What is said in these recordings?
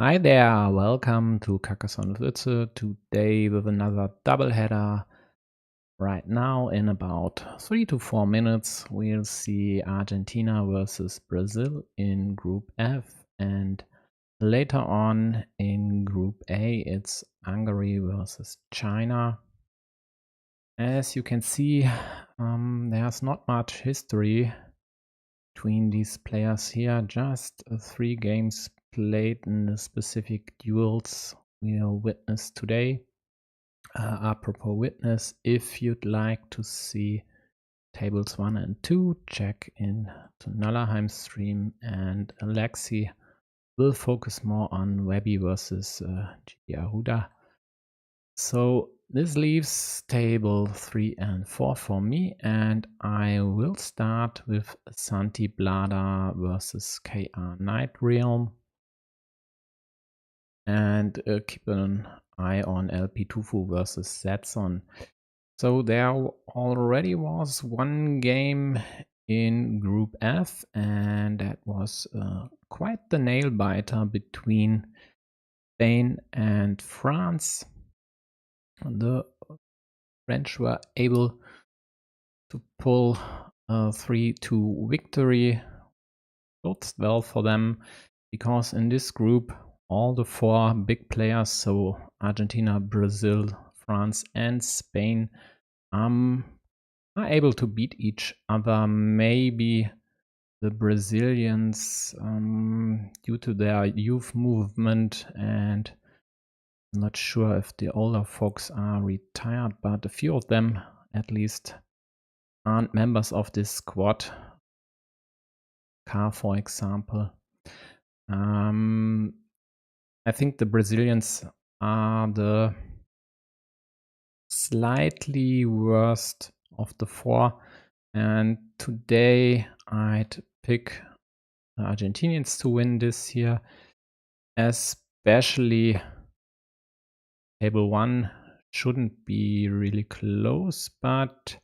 Hi there, welcome to Carcassonne with Utze. Today with another double header. Right now, in about 3 to 4 minutes, we'll see Argentina versus Brazil in Group F, and later on in Group A, it's Hungary versus China. As you can see, there's not much history between these players here, just 3 games played in the specific duels we'll witness today. Apropos witness, if you'd like to see tables 1 and 2, check in to Nallerheim's stream, and Alexi will focus more on Webby versus Gigi Ahuda. So this leaves table 3 and 4 for me, and I will start with Santi Blada versus KR Night Realm, and keep an eye on LP Tufu versus Zetson. So there already was one game in Group F, and that was quite the nail biter between Spain and France. The French were able to pull a 3-2 victory. Bodes well for them, because in this group all the 4 big players, so Argentina, Brazil, France and Spain, are able to beat each other. Maybe the Brazilians, due to their youth movement, and I'm not sure if the older folks are retired, but a few of them at least aren't members of this squad. Car, for example. I think the Brazilians are the slightly worst of the 4, and today I'd pick the Argentinians to win this year, especially table 1 shouldn't be really close, but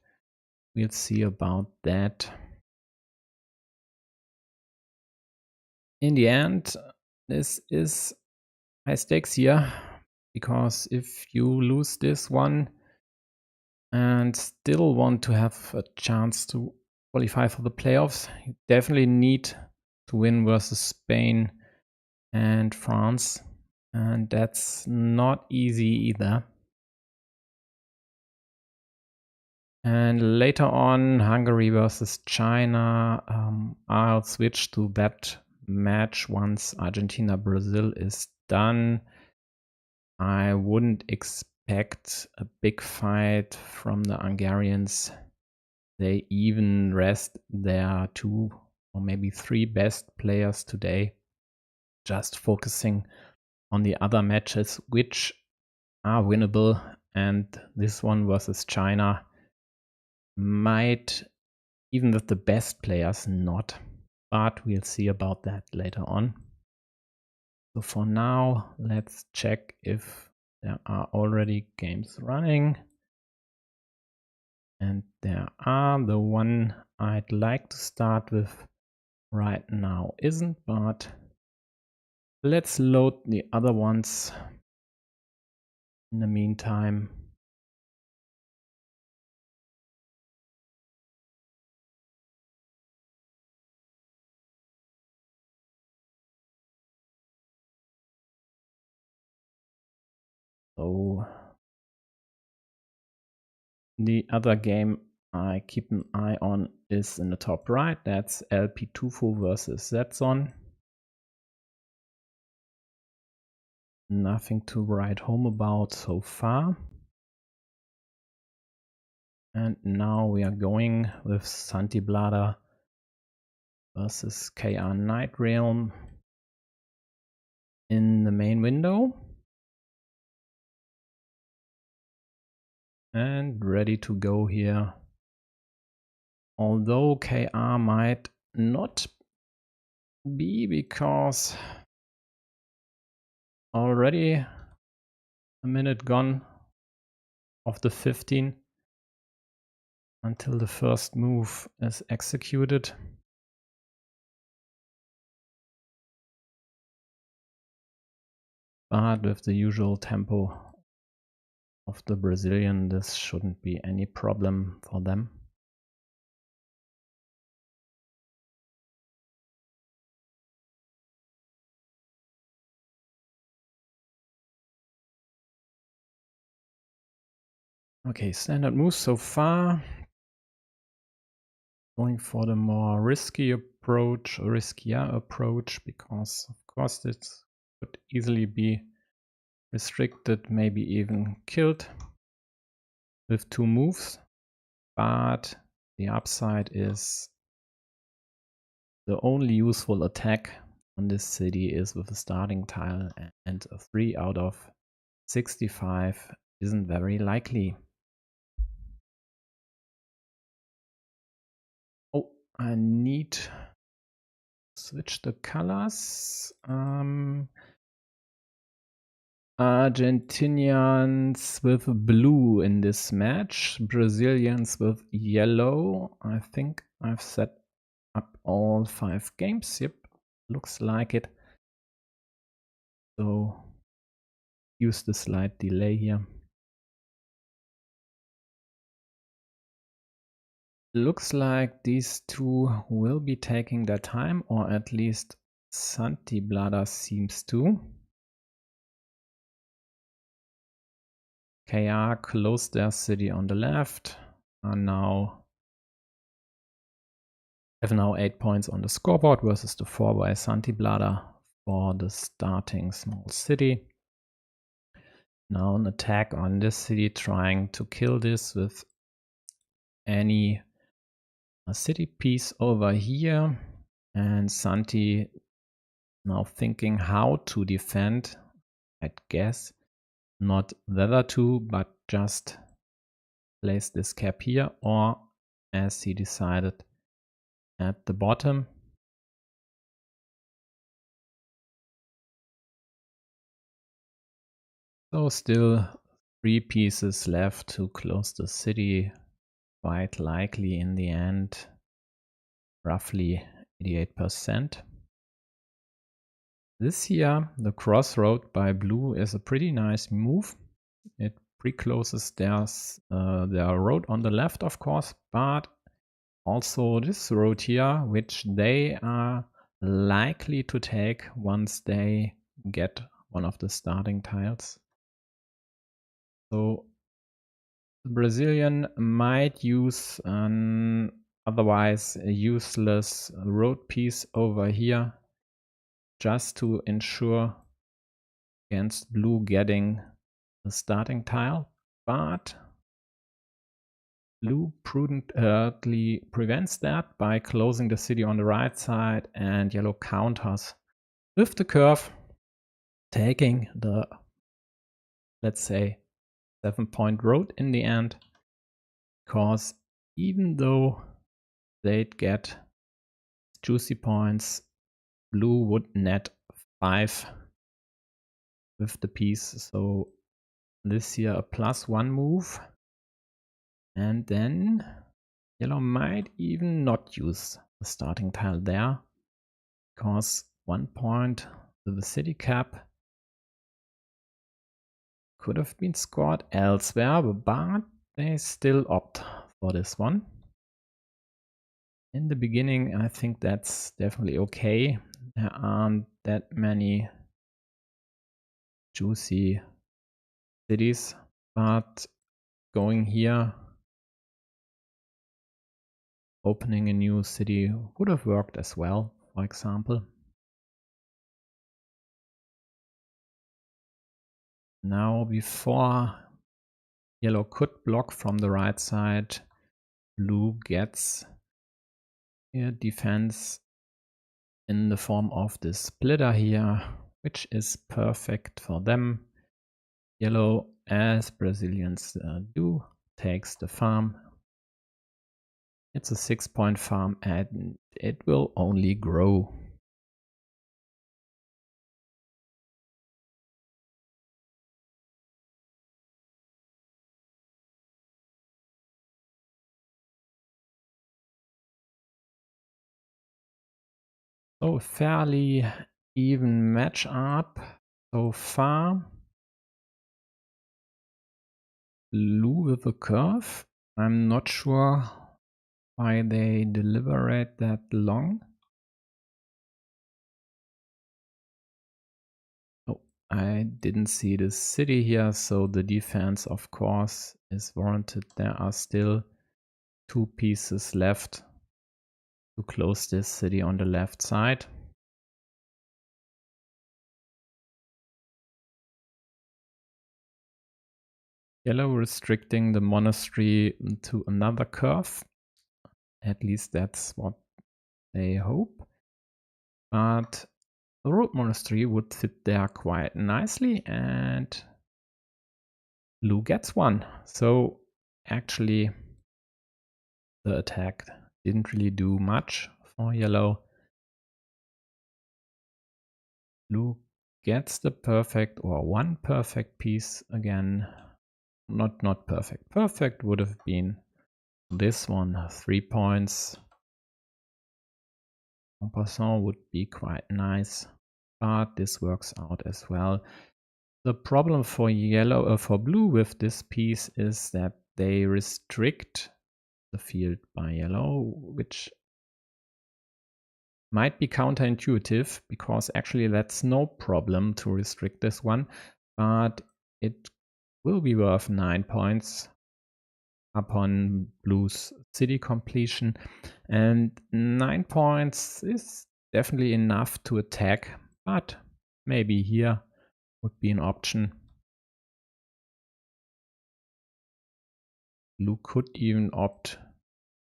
we'll see about that. In the end, this is high stakes here, because if you lose this one and still want to have a chance to qualify for the playoffs, you definitely need to win versus Spain and France, and that's not easy either. And later on, Hungary versus China, I'll switch to that match once Argentina-Brazil is done. I wouldn't expect a big fight from the Hungarians. They even rest their 2 or maybe 3 best players today, just focusing on the other matches, which are winnable, and this one versus China might, even with the best players, not. But we'll see about that later on. So for now, let's check if there are already games running. And there are. The one I'd like to start with right now isn't, but let's load the other ones in the meantime. So the other game I keep an eye on is in the top right. That's LP Tufu versus Zetson. Nothing to write home about so far. And now we are going with Santi Blada versus KR Night Realm in the main window. And ready to go here. Although KR might not be, because already a minute gone of the 15 until the first move is executed. but with the usual tempo of the Brazilian, this shouldn't be any problem for them. Okay, standard moves so far. Going for the more riskier approach, because of course it could easily be restricted, maybe even killed with 2 moves. But the upside is the only useful attack on this city is with a starting tile, and a 3 out of 65 isn't very likely. Oh, I need to switch the colors. Argentinians with blue in this match, Brazilians with yellow. I think I've set up all 5 games. Yep, looks like it. So use the slight delay here. Looks like these two will be taking their time, or at least Santi Blada seems to. KR closed their city on the left, have now 8 points on the scoreboard versus the 4 by Santi Blada for the starting small city. Now an attack on this city, trying to kill this with any city piece over here, and Santi now thinking how to defend, I'd guess. Not whether to, but just place this cap here, or as he decided at the bottom. So still 3 pieces left to close the city, quite likely in the end, roughly 88%. This here, the crossroad by blue is a pretty nice move. It pre-closes their road on the left, of course, but also this road here, which they are likely to take once they get one of the starting tiles. So the Brazilian might use an otherwise useless road piece over here just to ensure against blue getting the starting tile, but blue prudently prevents that by closing the city on the right side, and yellow counters with the curve, taking the, let's say, 7-point road in the end, because even though they'd get juicy points, blue would net 5 with the piece. So this here a +1 move, and then yellow might even not use the starting tile there, because 1 point with the city cap could have been scored elsewhere, but they still opt for this one. In the beginning, I think that's definitely okay. There aren't that many juicy cities, but going here, opening a new city would have worked as well, for example. Now, before yellow could block from the right side, blue gets a defense in the form of this splitter here, which is perfect for them. Yellow, as Brazilians do, takes the farm. It's a 6-point farm, and it will only grow. So fairly even matchup. So far, blue with a curve. I'm not sure why they deliberate that long. Oh, I didn't see the city here, so the defense, of course, is warranted. There are still 2 pieces left to close this city on the left side. Yellow restricting the monastery to another curve. At least that's what they hope. But the road monastery would fit there quite nicely, and blue gets one. So actually the attack didn't really do much for yellow. Blue gets the perfect or one perfect piece again. Not perfect. Perfect would have been this one, 3 points. En passant would be quite nice, but this works out as well. The problem for yellow, for blue with this piece is that they restrict the field by yellow, which might be counterintuitive because actually that's no problem to restrict this one, but it will be worth 9 points upon blue's city completion, and 9 points is definitely enough to attack, but maybe here would be an option. Blue could even opt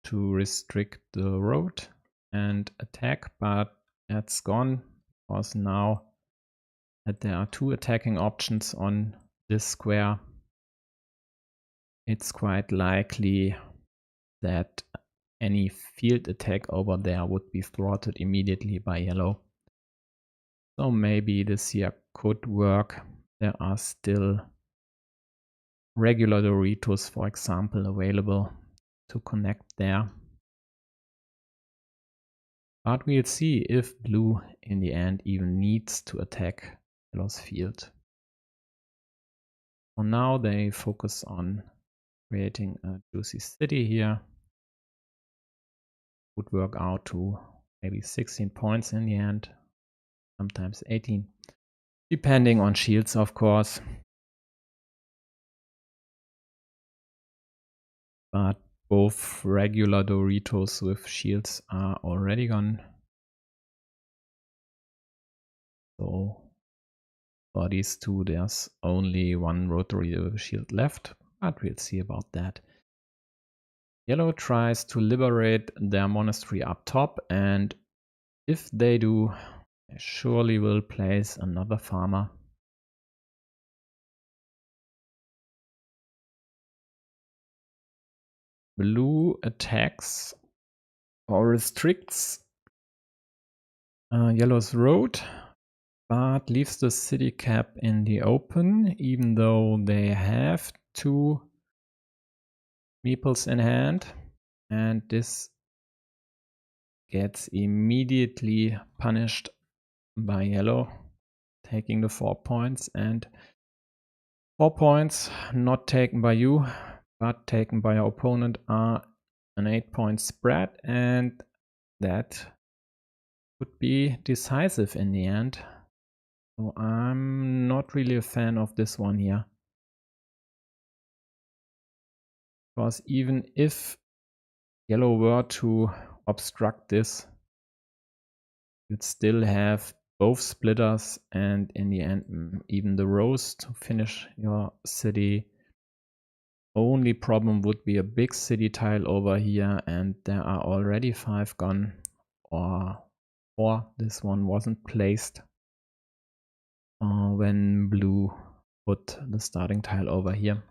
to restrict the road and attack, but that's gone because now that there are 2 attacking options on this square, it's quite likely that any field attack over there would be thwarted immediately by yellow. So maybe this here could work. There are still regular Doritos, for example, available to connect there. But we'll see if blue in the end even needs to attack yellow's field. For now they focus on creating a juicy city here. Would work out to maybe 16 points in the end, sometimes 18, depending on shields, of course. But both regular Doritos with shields are already gone. So for these 2, there's only 1 rotary with a shield left, but we'll see about that. Yellow tries to liberate their monastery up top, and if they do, they surely will place another farmer. Blue attacks or restricts yellow's road, but leaves the city cap in the open, even though they have 2 meeples in hand, and this gets immediately punished by yellow, taking the 4 points, and 4 points not taken by you but taken by your opponent are an 8-point spread, and that could be decisive in the end. So I'm not really a fan of this one here, because even if yellow were to obstruct this, you'd still have both splitters and in the end even the rows to finish your city. Only problem would be a big city tile over here, and there are already 5 gone, or this one wasn't placed when blue put the starting tile over here.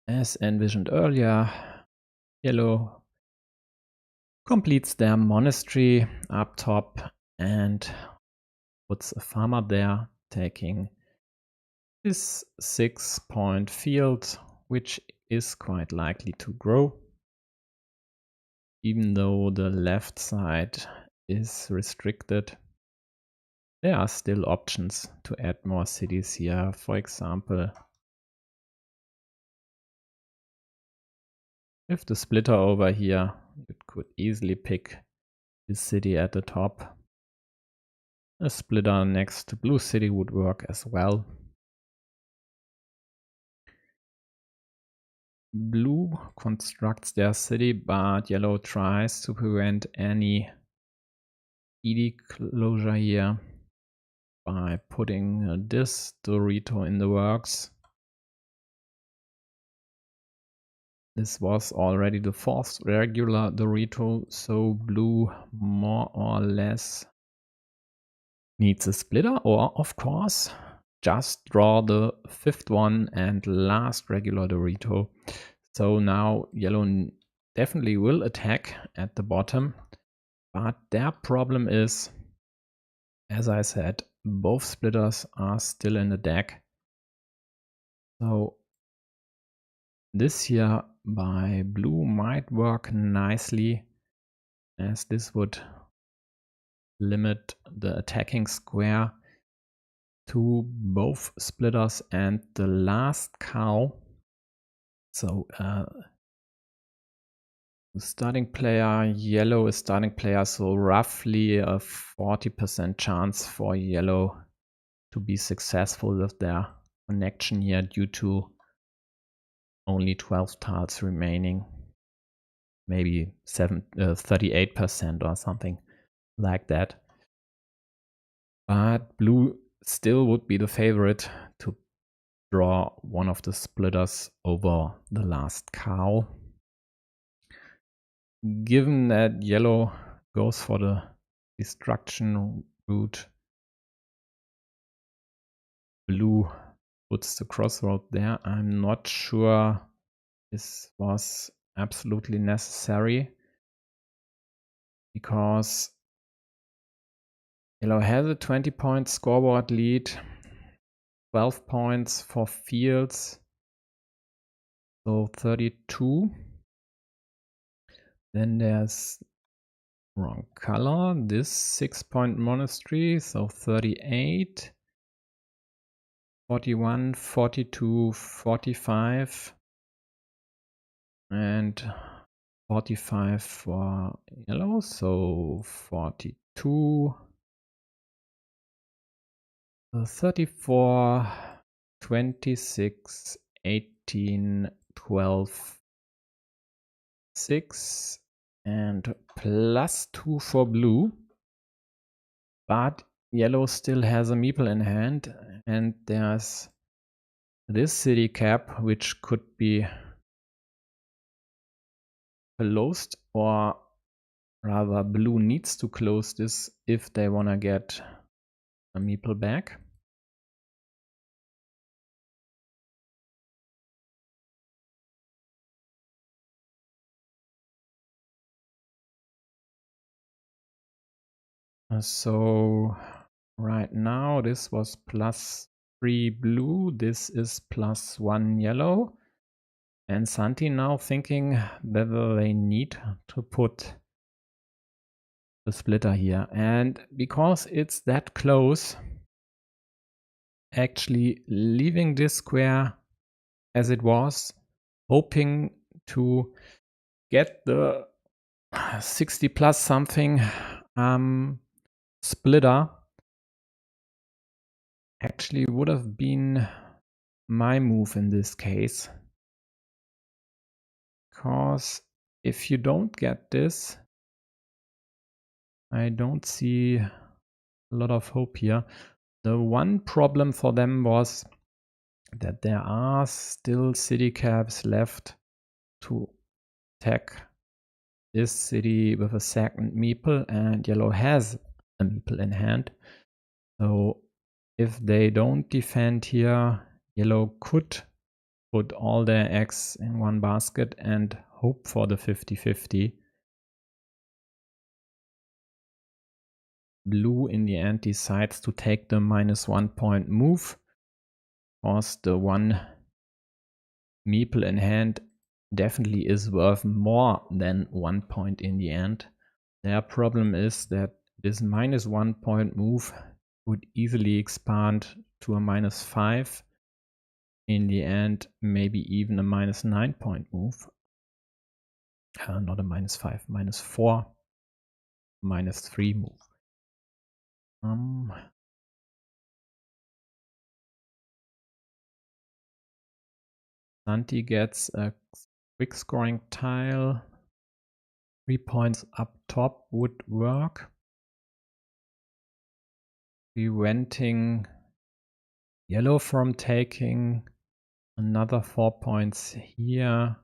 As envisioned earlier, yellow completes their monastery up top and puts a farmer there, taking this 6-point field, which is quite likely to grow, even though the left side is restricted. There are still options to add more cities here. For example, if the splitter over here, you could easily pick this city at the top. A splitter next to blue city would work as well. Blue constructs their city, but yellow tries to prevent any ED closure here by putting this Dorito in the works. This was already the fourth regular Dorito, so blue more or less needs a splitter, or of course just draw the fifth one and last regular Dorito. So now yellow definitely will attack at the bottom, but their problem is, as I said, both splitters are still in the deck. So this here by blue might work nicely, as this would limit the attacking square to both splitters and the last cow. So the starting player, yellow is starting player, so roughly a 40% chance for yellow to be successful with their connection here due to only 12 tiles remaining. Maybe 38% or something like that. But blue still would be the favorite to draw one of the splitters over the last cow. Given that yellow goes for the destruction route, blue puts the crossroad there. I'm not sure this was absolutely necessary, because yellow has a 20-point scoreboard lead, 12 points for fields, so 32. Then there's wrong color, this 6-point monastery, so 38, 41, 42, 45, and 45 for yellow, so 42, 34, 26, 18, 12, 6, and +2 for blue. But yellow still has a meeple in hand, and there's this city cap, which could be closed, or rather blue needs to close this if they want to get a meeple back. So right now this was +3 blue, this is +1 yellow, and Santi now thinking whether they need to put the splitter here, and because it's that close, actually leaving this square as it was, hoping to get the 60 plus something splitter, actually would have been my move in this case. Because if you don't get this, I don't see a lot of hope here. The one problem for them was that there are still city caps left to attack this city with a second meeple, and yellow has a meeple in hand. So if they don't defend here, yellow could put all their eggs in one basket and hope for the 50-50. Blue in the end decides to take the -1 point move, because the one meeple in hand definitely is worth more than 1 point in the end. Their problem is that this -1 point move would easily expand to a -5. In the end, maybe even a -9 point move. Not a -5, -4, -3 move. Santi gets a quick scoring tile. 3 points up top would work, preventing yellow from taking another 4 points here.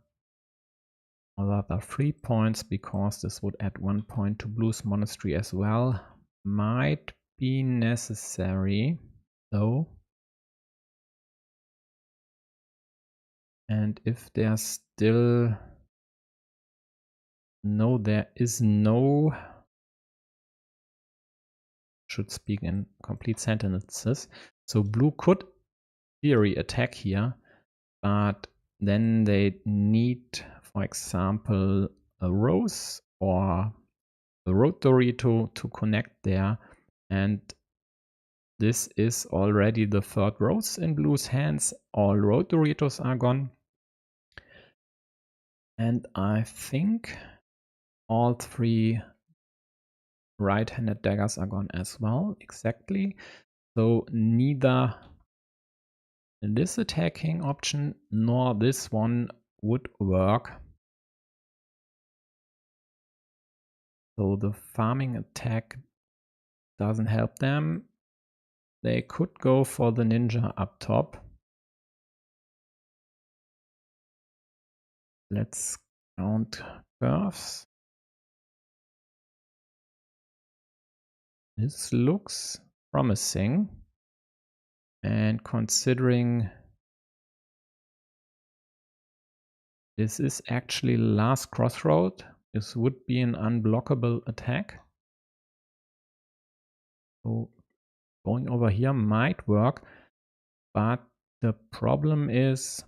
Another 3 points, because this would add 1 point to blue's monastery as well. Might be necessary though. And if there's still no, there is no, should speak in complete sentences. So blue could theory attack here, but then they need, for example, a rose or a road Dorito to connect there, and this is already the third rose in blue's hands. All road Doritos are gone, and I think all 3 right-handed daggers are gone as well. Exactly. So neither this attacking option nor this one would work. So the farming attack doesn't help them. They could go for the ninja up top. Let's count curves. This looks promising. And considering this is actually last crossroad, this would be an unblockable attack. So going over here might work, but the problem is,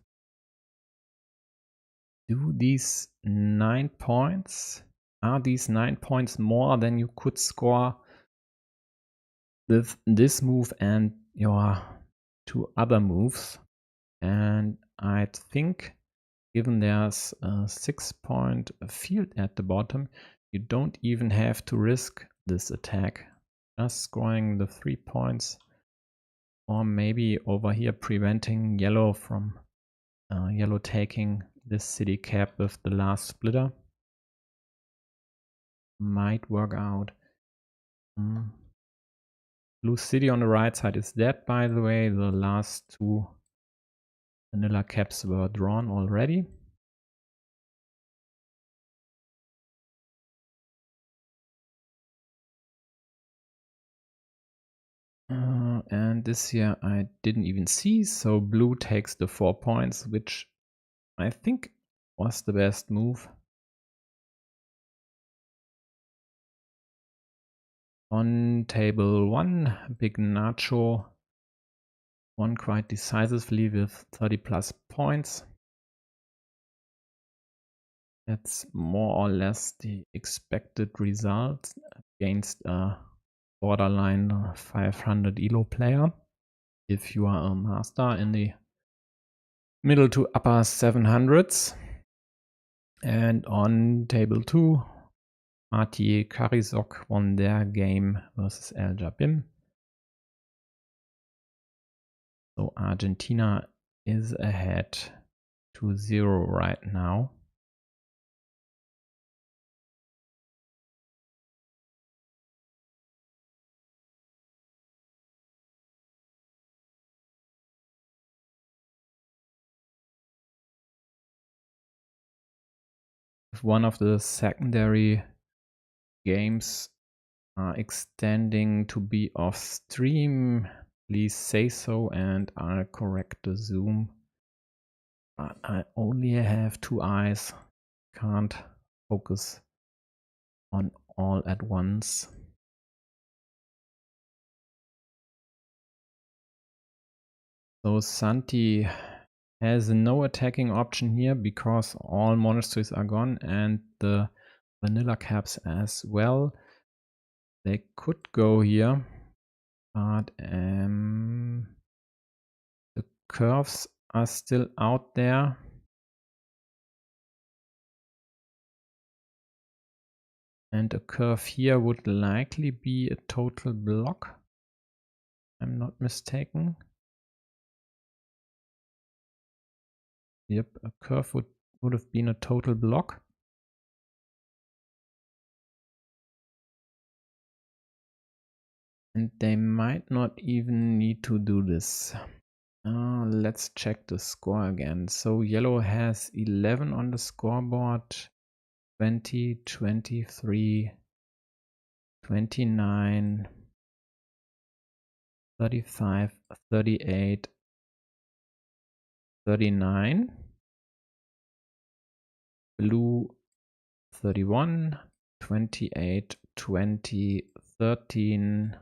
do these 9 points, are these 9 points more than you could score with this move and your 2 other moves? And I think, given there's a 6-point field at the bottom, you don't even have to risk this attack. Just scoring the 3 points, or maybe over here preventing yellow from yellow taking this city cap with the last splitter might work out. Blue city on the right side is dead, by the way. The last 2 vanilla caps were drawn already. And this here I didn't even see, so blue takes the 4 points, which I think was the best move. On table 1, big Nacho won quite decisively with 30 plus points. That's more or less the expected result against a borderline 500 ELO player. If you are a master in the middle to upper 700s. And on table 2, Mathieu Karizok won their game versus El Jabim. So Argentina is ahead 2-0 right now. If one of the secondary games are extending to be off stream, please say so and I'll correct the zoom. But I only have 2 eyes, can't focus on all at once. So Santi has no attacking option here because all monasteries are gone and the vanilla caps as well. They could go here, but the curves are still out there. And a curve here would likely be a total block. I'm not mistaken. Yep, a curve would have been a total block. And they might not even need to do this. Let's check the score again. So yellow has 11 on the scoreboard, 20, 23, 29, 35, 38, 39. Blue 31, 28, 20, 13,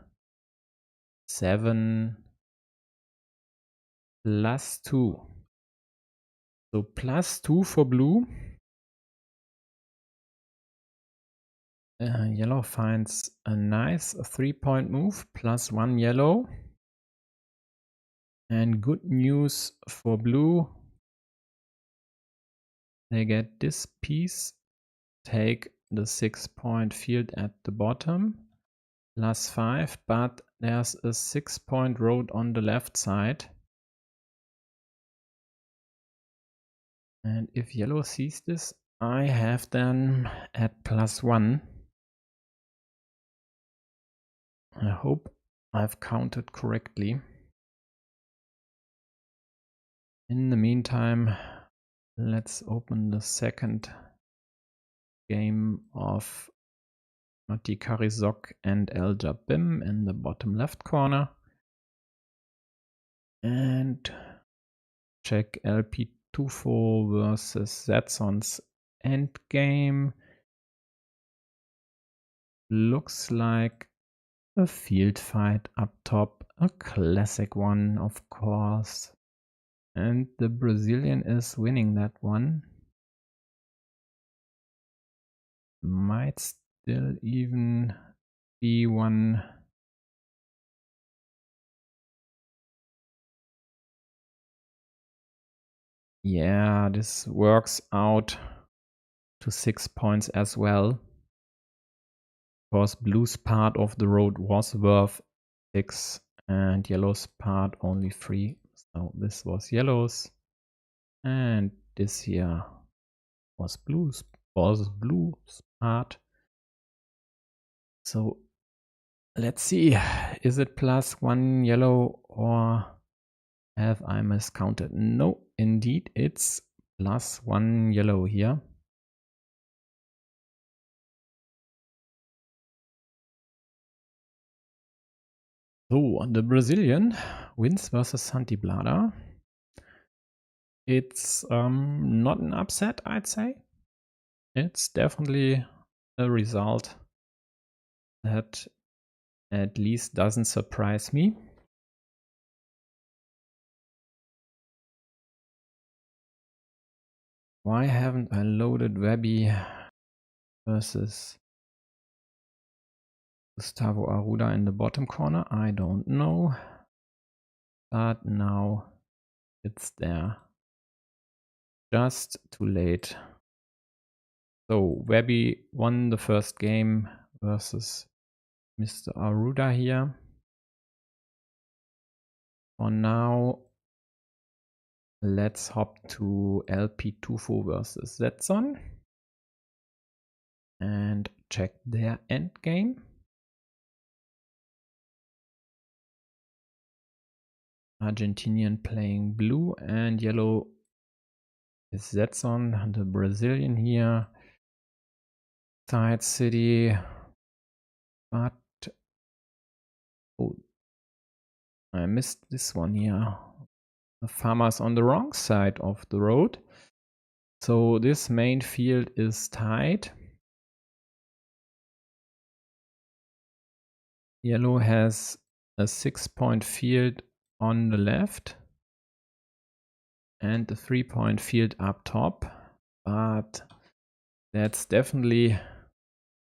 7, plus 2. So plus 2 for blue. Yellow finds a nice 3-point move, plus 1 yellow. And good news for blue. They get this piece, take the 6-point field at the bottom, plus 5, but there's a 6-point road on the left side. And if yellow sees this, I have them at plus 1. I hope I've counted correctly. In the meantime, let's open the second game of decisive and El Jabim in the bottom left corner. And check LP24 versus Zetson's endgame. Looks like a field fight up top, a classic one, of course. And the Brazilian is winning that one. Might still even be one. Yeah, this works out to 6 points as well. Of course, blue's part of the road was worth 6 and yellow's part only 3. So this was yellow's. And this here was blue's part. So let's see, is it plus 1 yellow or have I miscounted? No, indeed it's plus 1 yellow here. So the Brazilian wins versus Santiblada. It's not an upset, I'd say. It's definitely a result that at least doesn't surprise me. Why haven't I loaded Webby versus Gustavo Arruda in the bottom corner? I don't know. But now it's there. Just too late. So Webby won the first game versus Mr. Arruda here. For now, let's hop to LP24 versus Zetson and check their endgame. Argentinian playing blue and yellow is Zetson, the Brazilian here. Side city, but oh, I missed this one here. The farmer's on the wrong side of the road. So this main field is tied. Yellow has a 6-point field on the left and a 3-point field up top, but that's definitely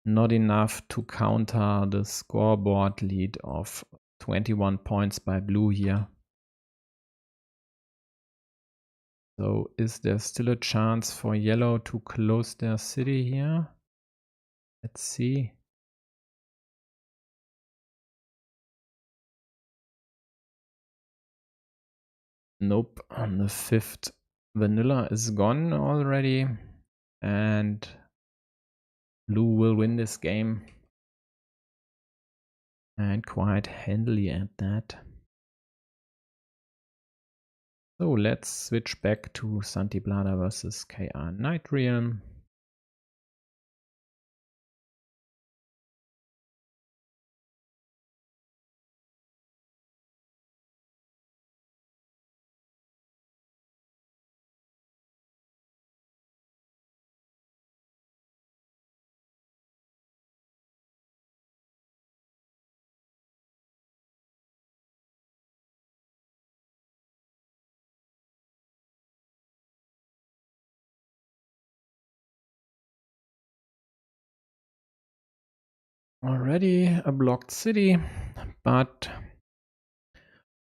not enough to counter the scoreboard lead of 21 points by blue here. So is there still a chance for yellow to close their city here? Let's see. Nope, on the 5th vanilla is gone already, and blue will win this game, and quite handily at that. So let's switch back to Santi Blada versus KR Night Realm. Already a blocked city, but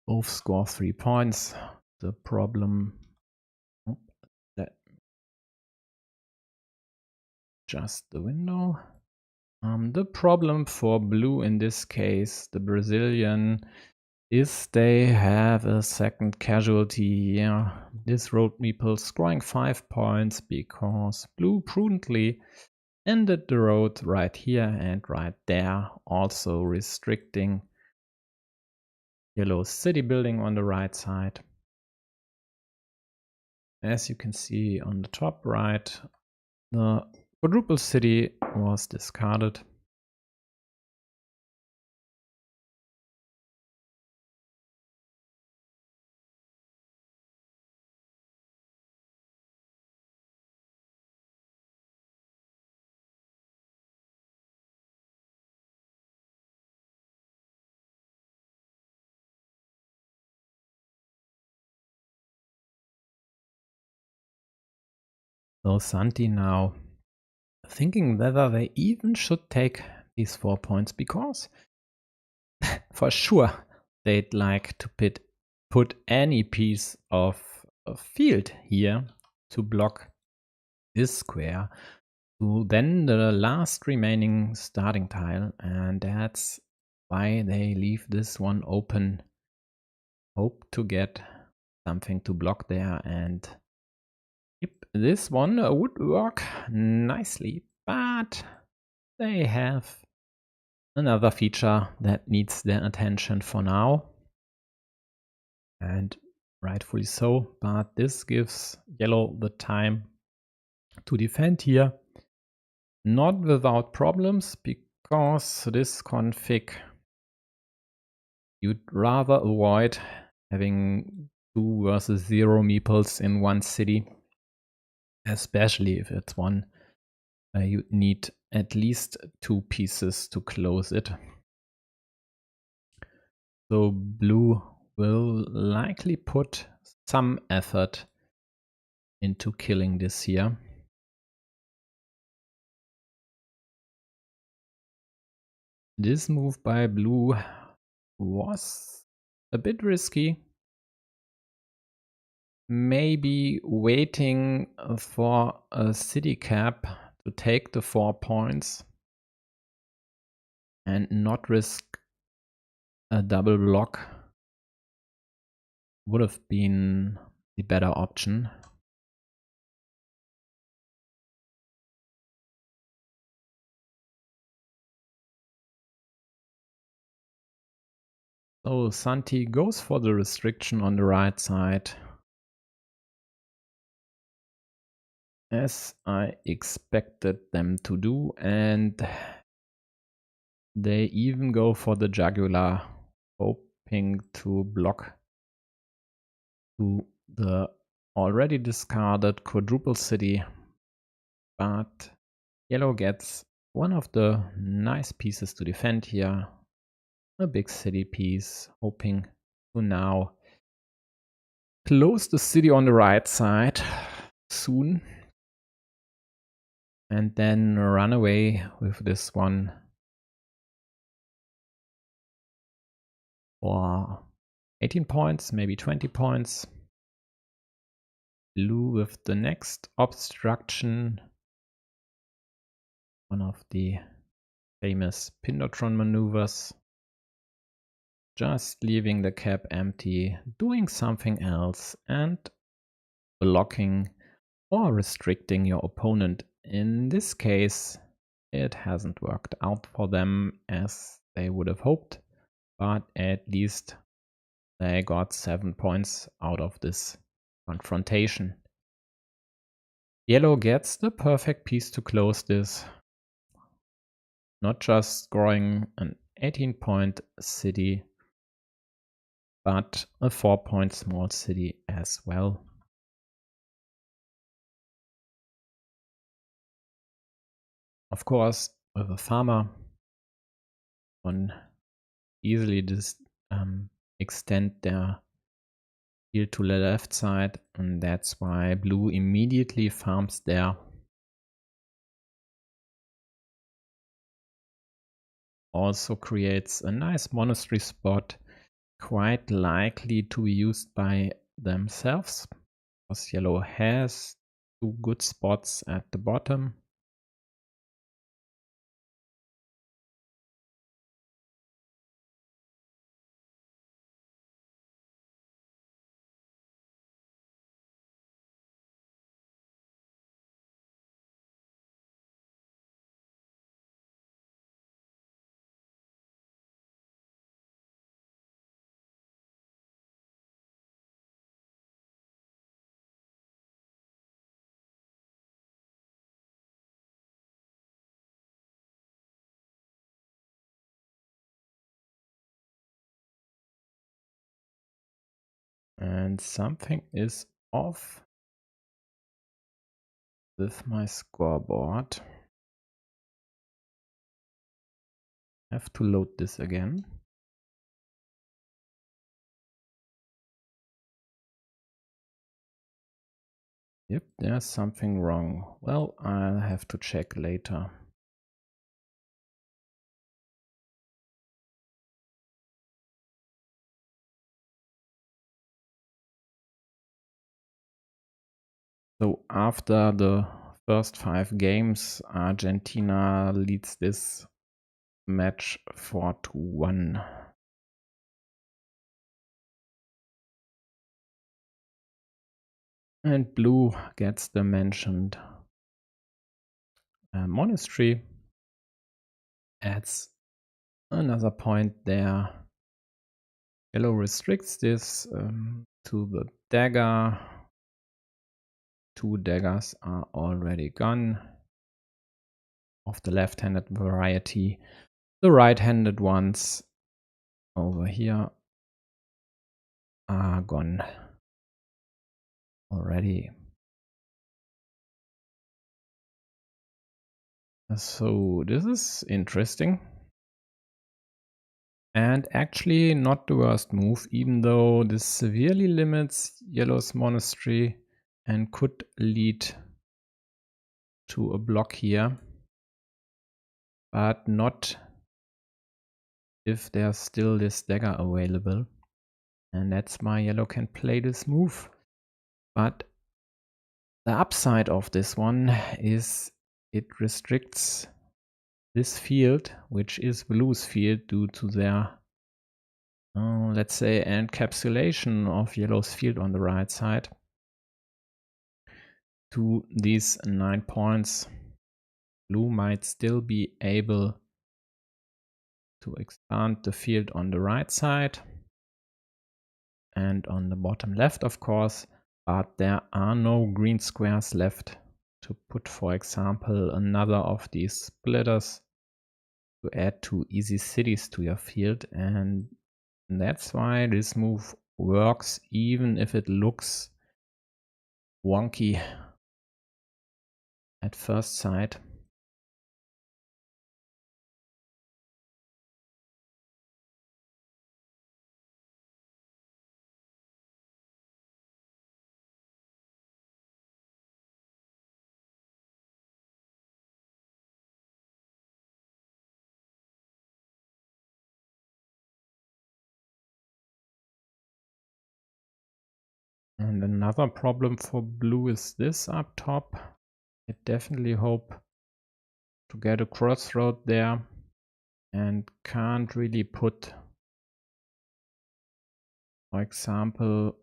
both score 3 points. The problem, just the window. The problem for blue in this case, the Brazilian, is they have a second casualty here. This road meeple scoring 5 points because blue prudently ended the road right here and right there, also restricting yellow's city building on the right side. As you can see on the top right, the quadruple city was discarded. So Santi now thinking whether they even should take these 4 points, because for sure they'd like to put any piece of field here to block this square to then the last remaining starting tile, and that's why they leave this one open. Hope to get something to block there, and yep, this one would work nicely, but they have another feature that needs their attention for now, and rightfully so, but this gives yellow the time to defend here, not without problems, because this config you'd rather avoid having 2 versus 0 meeples in one city, especially if it's one you need at least 2 pieces to close it. So blue will likely put some effort into killing this here. This move by blue was a bit risky. Maybe waiting for a city cap to take the 4 points and not risk a double block would have been the better option. So Santi goes for the restriction on the right side, as I expected them to do, and they even go for the jugular, hoping to block to the already discarded quadruple city, but yellow gets one of the nice pieces to defend here, a big city piece, hoping to now close the city on the right side soon. and then run away with this one for 18 points, maybe 20 points. Blue with the next obstruction, one of the famous Pindotron maneuvers. Just leaving the cap empty, doing something else, and blocking or restricting your opponent. In this case, it hasn't worked out for them as they would have hoped, but at least they got 7 points out of this confrontation. Yellow gets the perfect piece to close this, not just scoring an 18-point city, but a 4-point small city as well. Of course, with a farmer, one easily extend their field to the left side, and that's why blue immediately farms there. Also creates a nice monastery spot, quite likely to be used by themselves, because yellow has 2 good spots at the bottom. And something is off with my scoreboard. I have to load this again. Yep, there's something wrong. Well, I'll have to check later. So after the first 5 games, Argentina leads this match 4-1. And blue gets the mentioned monastery. Adds another point there. Yellow restricts this to the dagger. 2 daggers are already gone of the left-handed variety. The right-handed ones over here are gone already. So this is interesting. And actually not the worst move, even though this severely limits yellow's monastery and could lead to a block here. But not if there's still this dagger available. And that's why yellow can play this move. But the upside of this one is it restricts this field, which is blue's field due to their, let's say, encapsulation of yellow's field on the right side, to these 9 points. Blue might still be able to expand the field on the right side and on the bottom left, of course, but there are no green squares left to put, for example, another of these splitters to add 2 easy cities to your field, and that's why this move works even if it looks wonky at first sight. And another problem for blue is this up top. I definitely hope to get a crossroad there and can't really put, for example,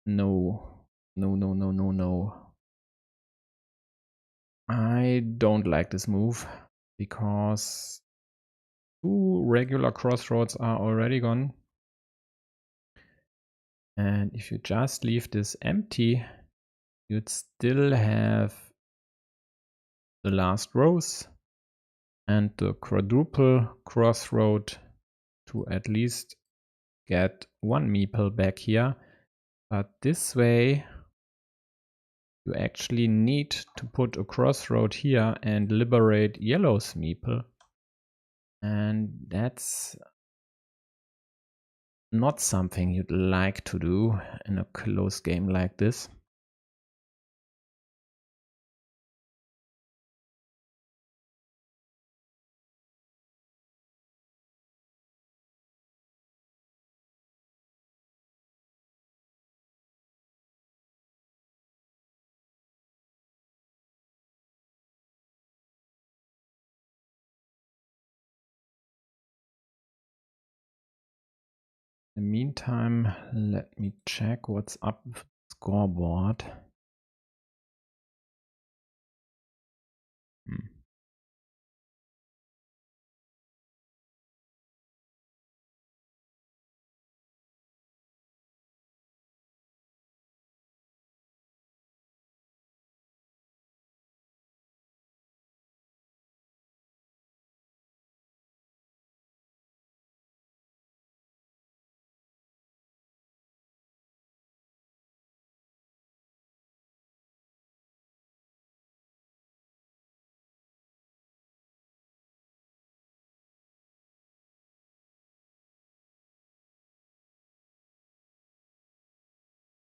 no. I don't like this move because 2 regular crossroads are already gone. And if you just leave this empty, you'd still have the last rows and the quadruple crossroad to at least get 1 meeple back here. But this way you actually need to put a crossroad here and liberate yellow's meeple. And that's not something you'd like to do in a close game like this. In the meantime, let me check what's up with the scoreboard.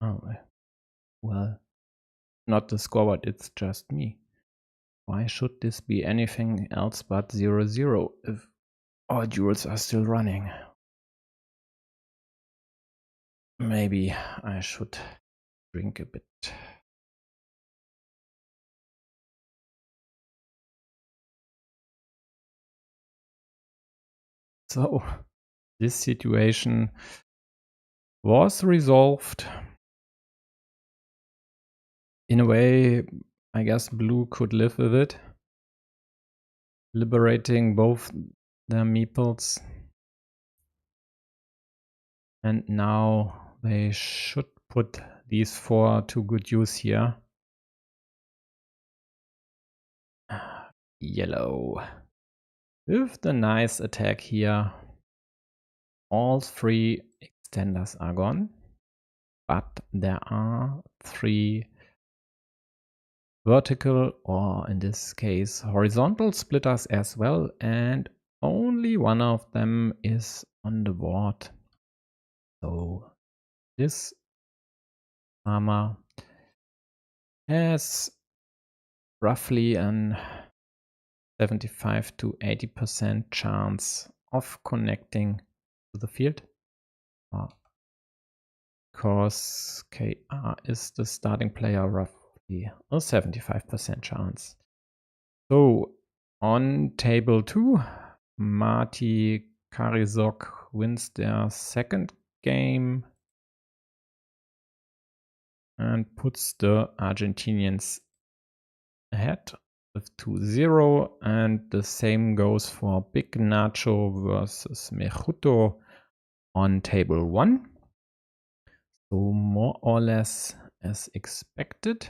Oh, well, not the scoreboard, it's just me. Why should this be anything else but 0-0 if all duels are still running? Maybe I should drink a bit. So, this situation was resolved. In a way, I guess blue could live with it, liberating both their meeples. And now they should put these 4 to good use here. Yellow. With the nice attack here, all 3 extenders are gone, but there are 3 vertical, or in this case horizontal splitters as well, and only one of them is on the board. So this farmer has roughly an 75 to 80% chance of connecting to the field, because KR is the starting player, roughly a 75% chance. So on table 2, Marti Karizok wins their second game and puts the Argentinians ahead with 2-0, and the same goes for Big Nacho versus Mejuto on table 1. So more or less as expected.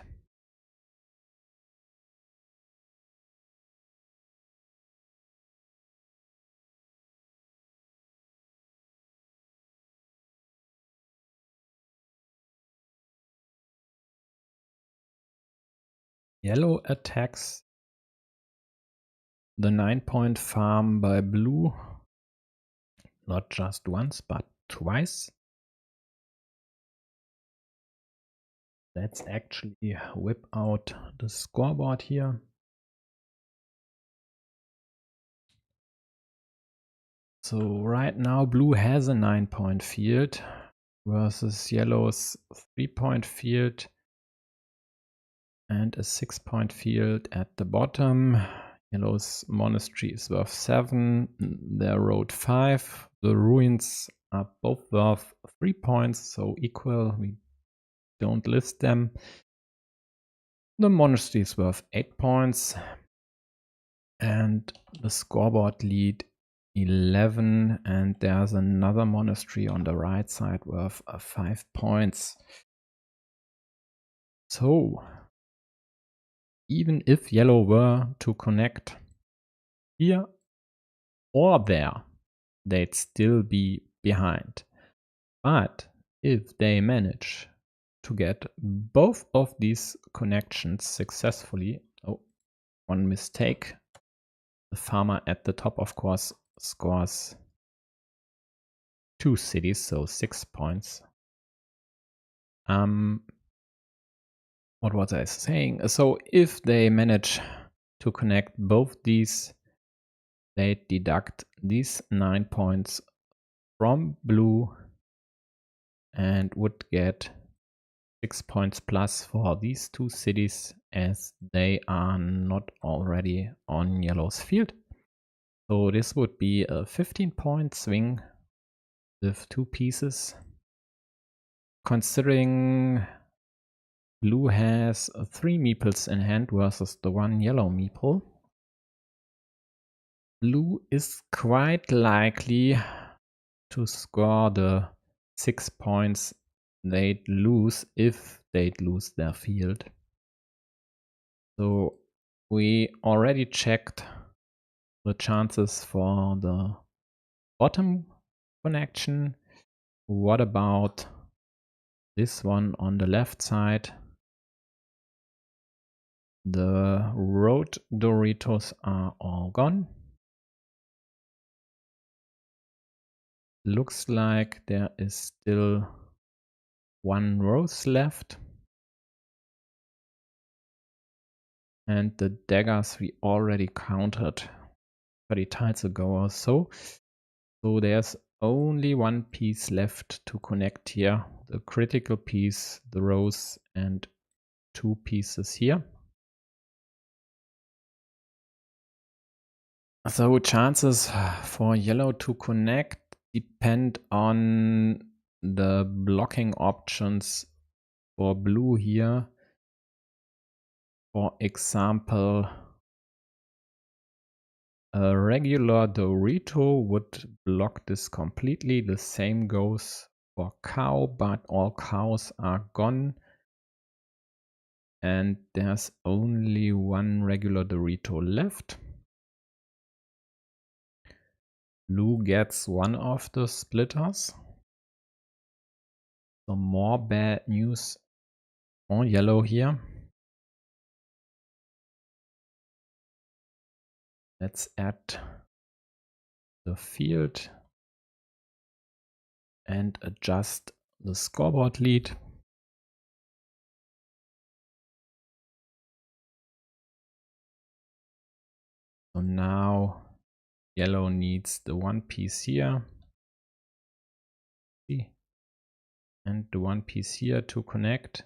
Yellow attacks the 9-point farm by blue, not just once but twice. Let's actually whip out the scoreboard here. So right now blue has a 9-point field, versus yellow's 3-point field and a 6-point field at the bottom. Yellow's monastery is worth 7, their road 5. The ruins are both worth 3 points, so equal. We don't list them. The monastery is worth 8 points. And the scoreboard lead 11. And there's another monastery on the right side worth 5 points. So, even if yellow were to connect here or there, they'd still be behind. But if they manage to get both of these connections successfully, oh, one mistake, the farmer at the top, of course, scores 2 cities, so 6 points. What was I saying? So if they manage to connect both these, they deduct these 9 points from blue and would get 6 points plus for these 2 cities as they are not already on yellow's field. So this would be a 15-point swing with 2 pieces. Considering blue has 3 meeples in hand versus the 1 yellow meeple, blue is quite likely to score the 6 points they'd lose if they'd lose their field. So we already checked the chances for the bottom connection. What about this one on the left side? The road Doritos are all gone. Looks like there is still 1 rose left. And the daggers we already counted 30 tiles ago or so. So there's only 1 piece left to connect here. The critical piece, the rose, and 2 pieces here. So chances for yellow to connect depend on the blocking options for blue here. For example, a regular Dorito would block this completely. The same goes for cow, but all cows are gone. And there's only 1 regular Dorito left. Blue gets 1 of the splitters. So more bad news for yellow here. Let's add the field and adjust the scoreboard lead. So now yellow needs the 1 piece here and the 1 piece here to connect.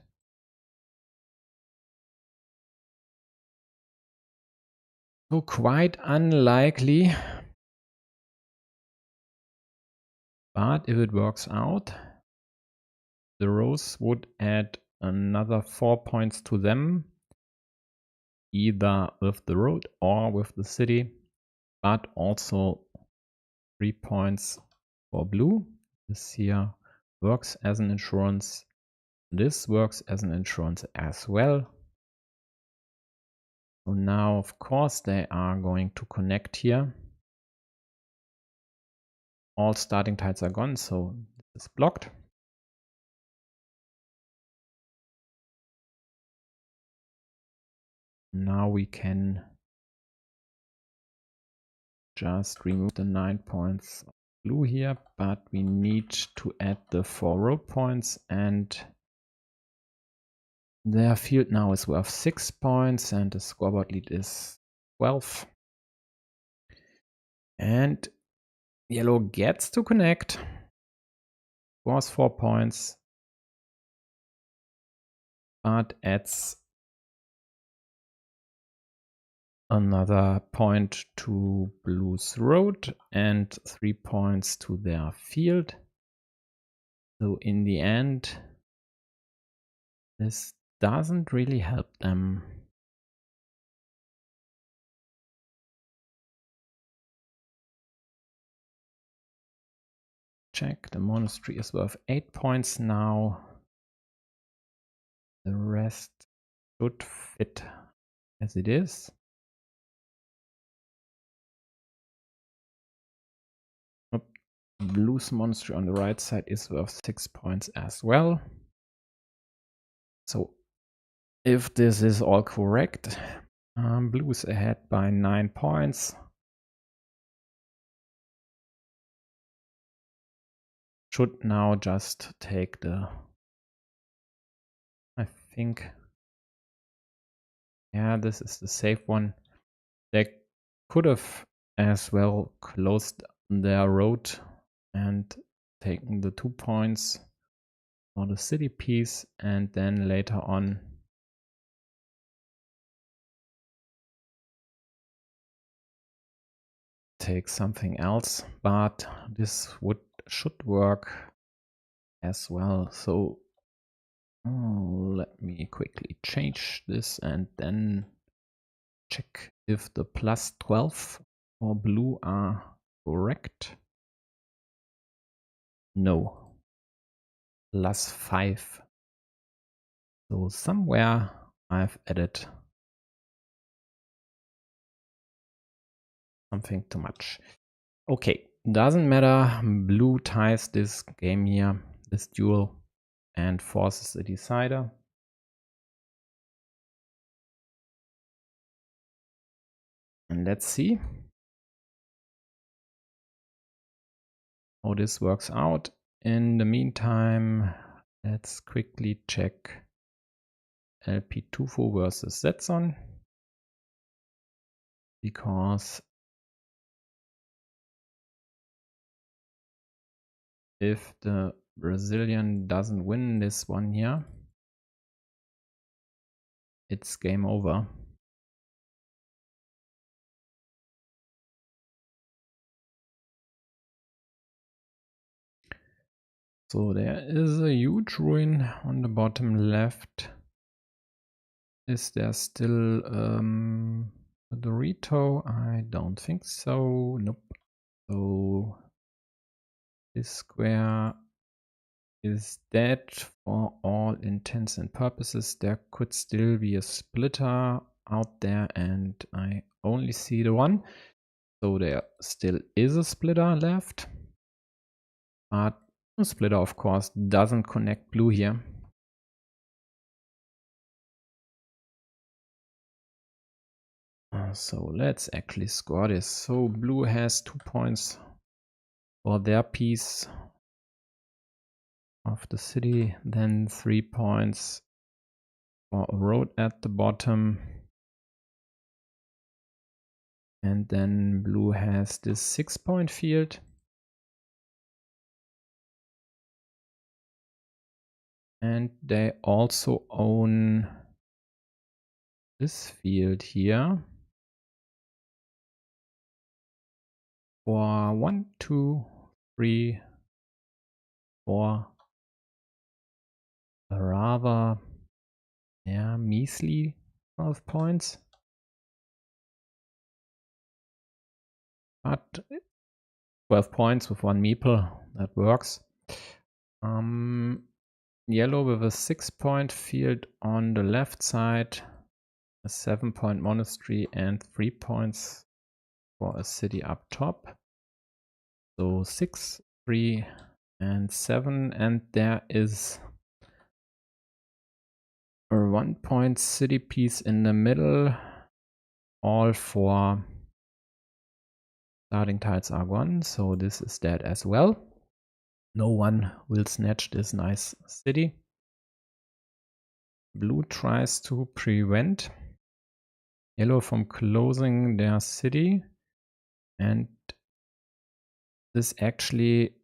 So quite unlikely, but if it works out, the rose would add another 4 points to them, either with the road or with the city, but also 3 points for blue. This here works as an insurance. This works as an insurance as well. So now, of course, they are going to connect here. All starting tiles are gone, so this is blocked. Now we can just remove the 9 points of blue here, but we need to add the 4 road points, and their field now is worth 6 points and the scoreboard lead is 12. And yellow gets to connect. scores 4 points, but adds another point to Blue's road and 3 points to their field. So in the end, this doesn't really help them. Check, the monastery is worth 8 points now. The rest should fit as it is. Blue's monastery on the right side is worth 6 points as well. So if this is all correct, Blue's ahead by 9 points. Should now just take the, I think, yeah, this is the safe one. They could have as well closed their road and taken the 2 points for the city piece, and then later on take something else, but this should work as well. So let me quickly change this and then check if the plus 12 for Blue are correct. No, plus 5. So somewhere I've added something too much. Okay, doesn't matter. Blue ties this game here, this duel, and forces a decider. And let's see how this works out. In the meantime, let's quickly check LP Tufo versus Zetson, because if the Brazilian doesn't win this one here, it's game over. So there is a huge ruin on the bottom left. Is there still a Dorito? I don't think so. Nope. So this square is dead for all intents and purposes. There could still be a splitter out there, and I only see the one. So there still is a splitter left. But the splitter, of course, doesn't connect Blue here. So let's actually score this. So Blue has 2 points for their piece of the city, then 3 points for a road at the bottom. And then Blue has this 6-point field. And they also own this field here for 1, 2, 3, 4, a rather measly 12 points. But 12 points with 1 meeple, that works. Yellow with a 6-point field on the left side, a 7-point monastery, and 3 points for a city up top. So 6, 3, and 7, and there is a 1-point city piece in the middle. All 4 starting tiles are gone, so this is dead as well. No one will snatch this nice city. Blue tries to prevent Yellow from closing their city, and this actually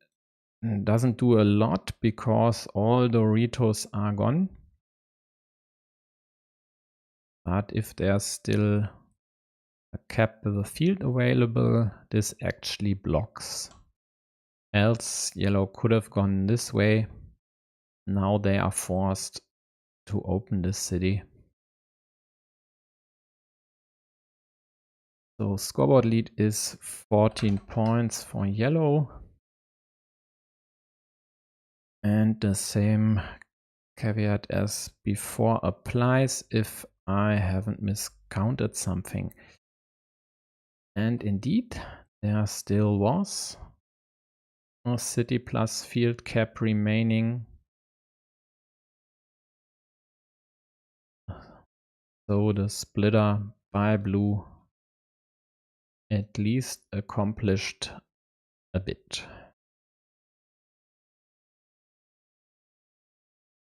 doesn't do a lot because all Doritos are gone. But if there's still a cap with a field available, this actually blocks. Else yellow could have gone this way. Now they are forced to open this city. So scoreboard lead is 14 points for yellow. And the same caveat as before applies if I haven't miscounted something. And indeed, there still was a city plus field cap remaining. So the splitter by blue at least accomplished a bit.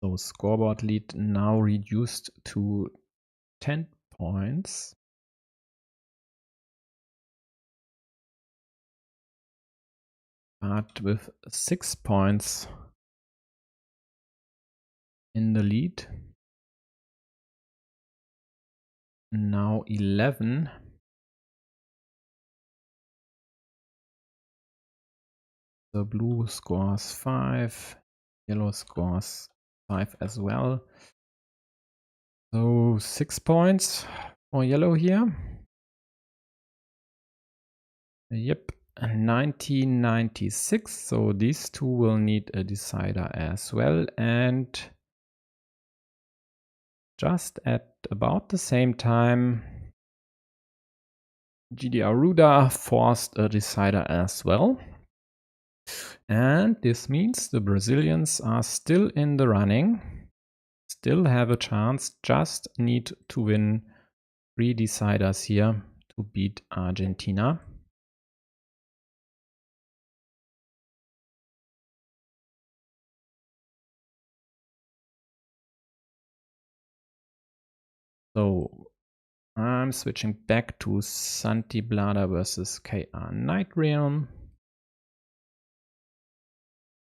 So scoreboard lead now reduced to 10 points. But with 6 points in the lead. Now 11. The blue scores 5. Yellow scores 5 as well. So 6 points for yellow here. Yep, 1996. So these two will need a decider as well. And just at about the same time, GD Aruda forced a decider as well. And this means the Brazilians are still in the running, still have a chance, just need to win 3 deciders here to beat Argentina. So I'm switching back to Santi Blada versus KR Night Realm.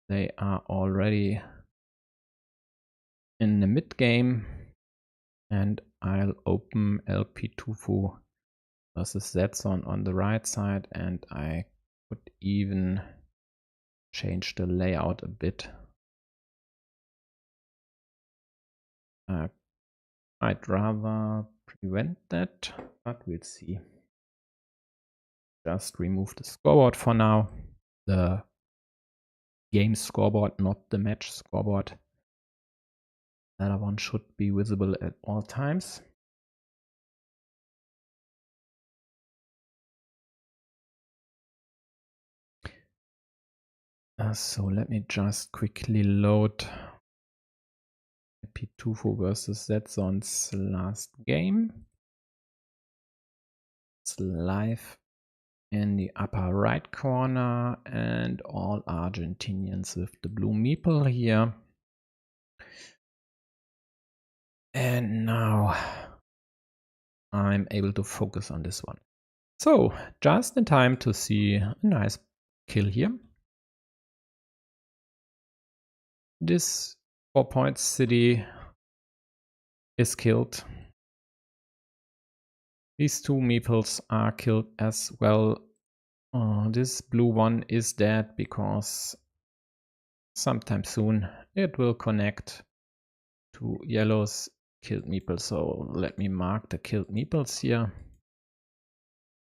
They are already in the mid game, and I'll open LP Tufu versus Zetson on the right side, and I could even change the layout a bit. I'd rather prevent that, but we'll see. Just remove the scoreboard for now. The game scoreboard, not the match scoreboard. That one should be visible at all times. So let me just quickly load P2 versus Zetson's last game. It's live in the upper right corner, and all Argentinians with the blue meeple here. And now I'm able to focus on this one. So just in time to see a nice kill here. This 4 points city is killed. These 2 meeples are killed as well. This blue one is dead because sometime soon it will connect to yellow's killed meeple. So let me mark the killed meeples here.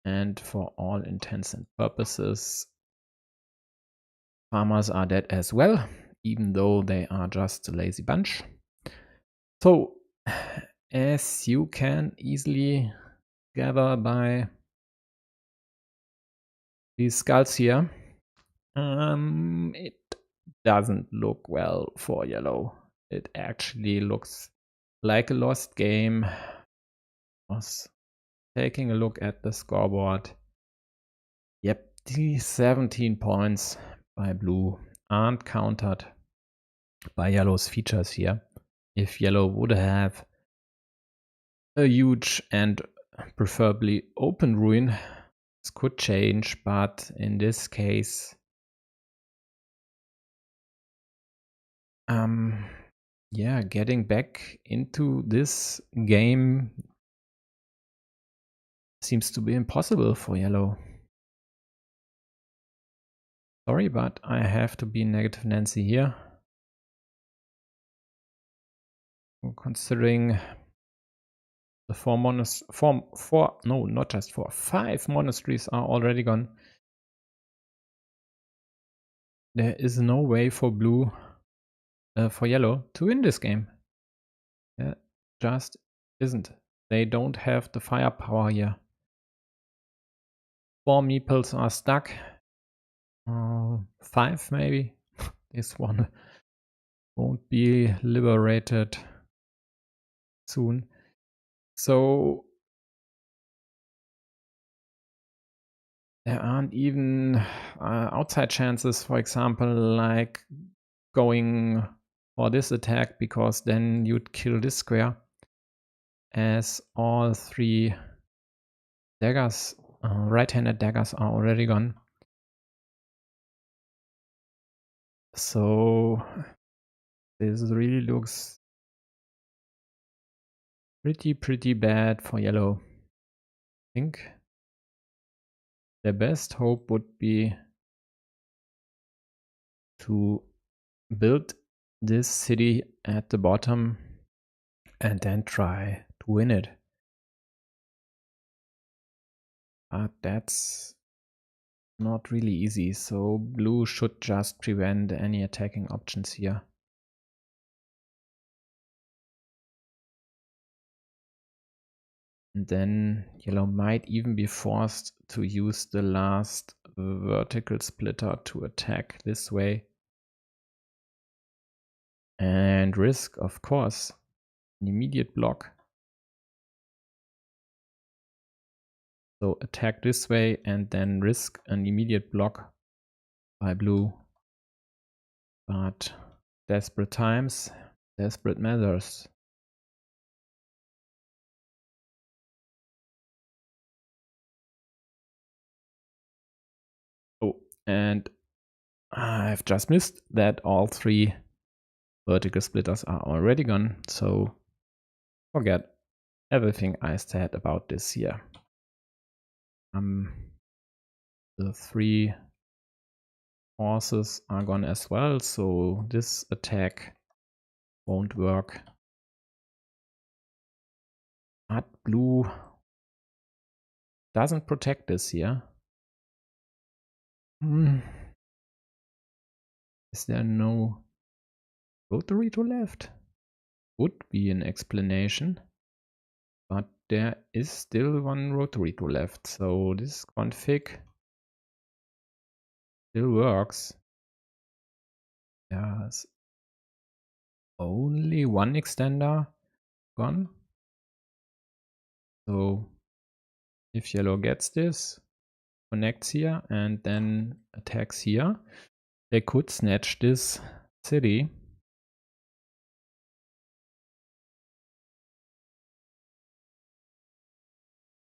And for all intents and purposes, farmers are dead as well, even though they are just a lazy bunch. So as you can easily gather by these skulls here, it doesn't look well for yellow. It actually looks like a lost game. Was taking a look at the scoreboard. Yep, these 17 points by blue aren't countered by yellow's features here. If yellow would have a huge and preferably open ruin, this could change, but in this case Yeah, getting back into this game seems to be impossible for yellow. Sorry, but I have to be negative Nancy here. Considering the five monasteries are already gone. There is no way for blue, for yellow to win this game. Yeah, just isn't. They don't have the firepower here. 4 meeples are stuck. 5 maybe. This one won't be liberated soon. So there aren't even outside chances, for example, like going for this attack, because then you'd kill this square, as all 3 daggers, right-handed daggers, are already gone. So this really looks pretty bad for yellow. I think the best hope would be to build this city at the bottom and then try to win it. But that's not really easy, so blue should just prevent any attacking options here. And then yellow might even be forced to use the last vertical splitter to attack this way. And risk, of course, an immediate block. So attack this way and then risk an immediate block by blue. But desperate times, desperate measures. Oh, and I've just missed that all 3 vertical splitters are already gone, so forget everything I said about this here. The 3 horses are gone as well, so this attack won't work. But blue doesn't protect this here. Is there no rotary to left? Would be an explanation, but there is still 1 rotary to left, so this config still works. There's only 1 extender gone. So if yellow gets this, connects here, and then attacks here, they could snatch this city.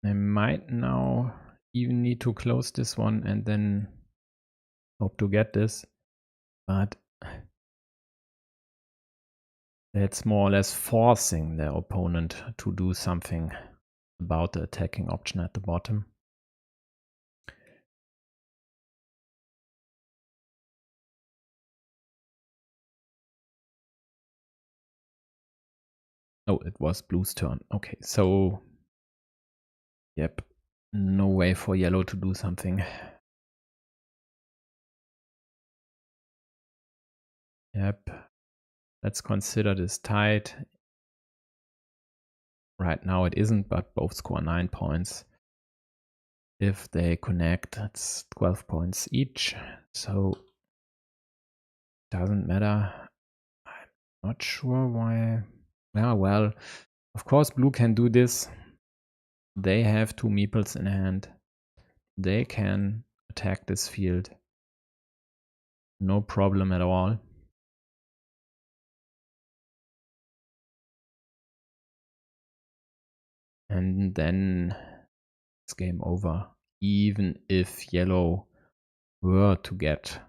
They might now even need to close this one and then hope to get this, but that's more or less forcing their opponent to do something about the attacking option at the bottom. Oh, it was blue's turn. Okay, so yep, no way for yellow to do something. Yep, let's consider this tied. Right now it isn't, but both score 9 points. If they connect, it's 12 points each, so doesn't matter. I'm not sure why. Yeah, well, of course blue can do this. They have 2 meeples in hand. They can attack this field. No problem at all. And then it's game over. Even if yellow were to get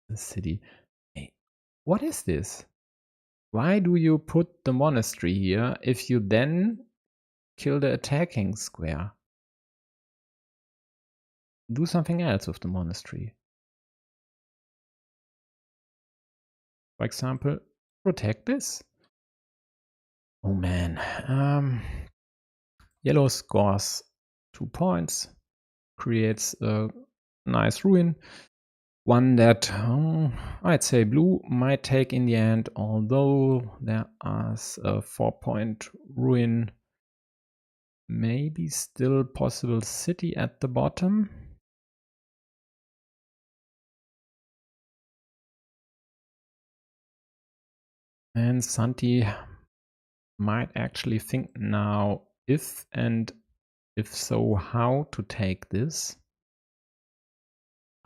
the city. Hey, what is this? Why do you put the monastery here if you then kill the attacking square? Do something else with the monastery. For example, protect this. Oh man. Yellow scores 2 points, creates a nice ruin. One that I'd say blue might take in the end, although there is a 4-point ruin. Maybe still possible city at the bottom. And Santi might actually think now if, and if so, how to take this.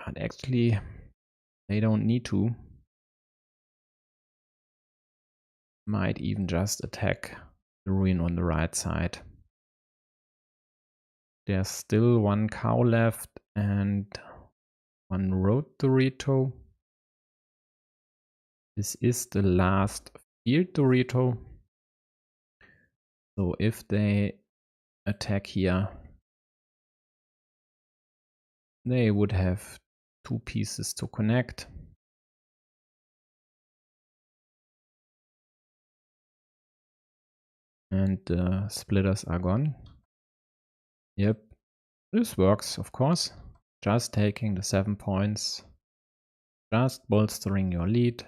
But actually, they don't need to. Might even just attack the ruin on the right side. There's still one cow left and one road Dorito. This is the last field Dorito. So if they attack here, they would have 2 pieces to connect. And the splitters are gone. Yep, this works, of course. Just taking the 7 points. Just bolstering your lead.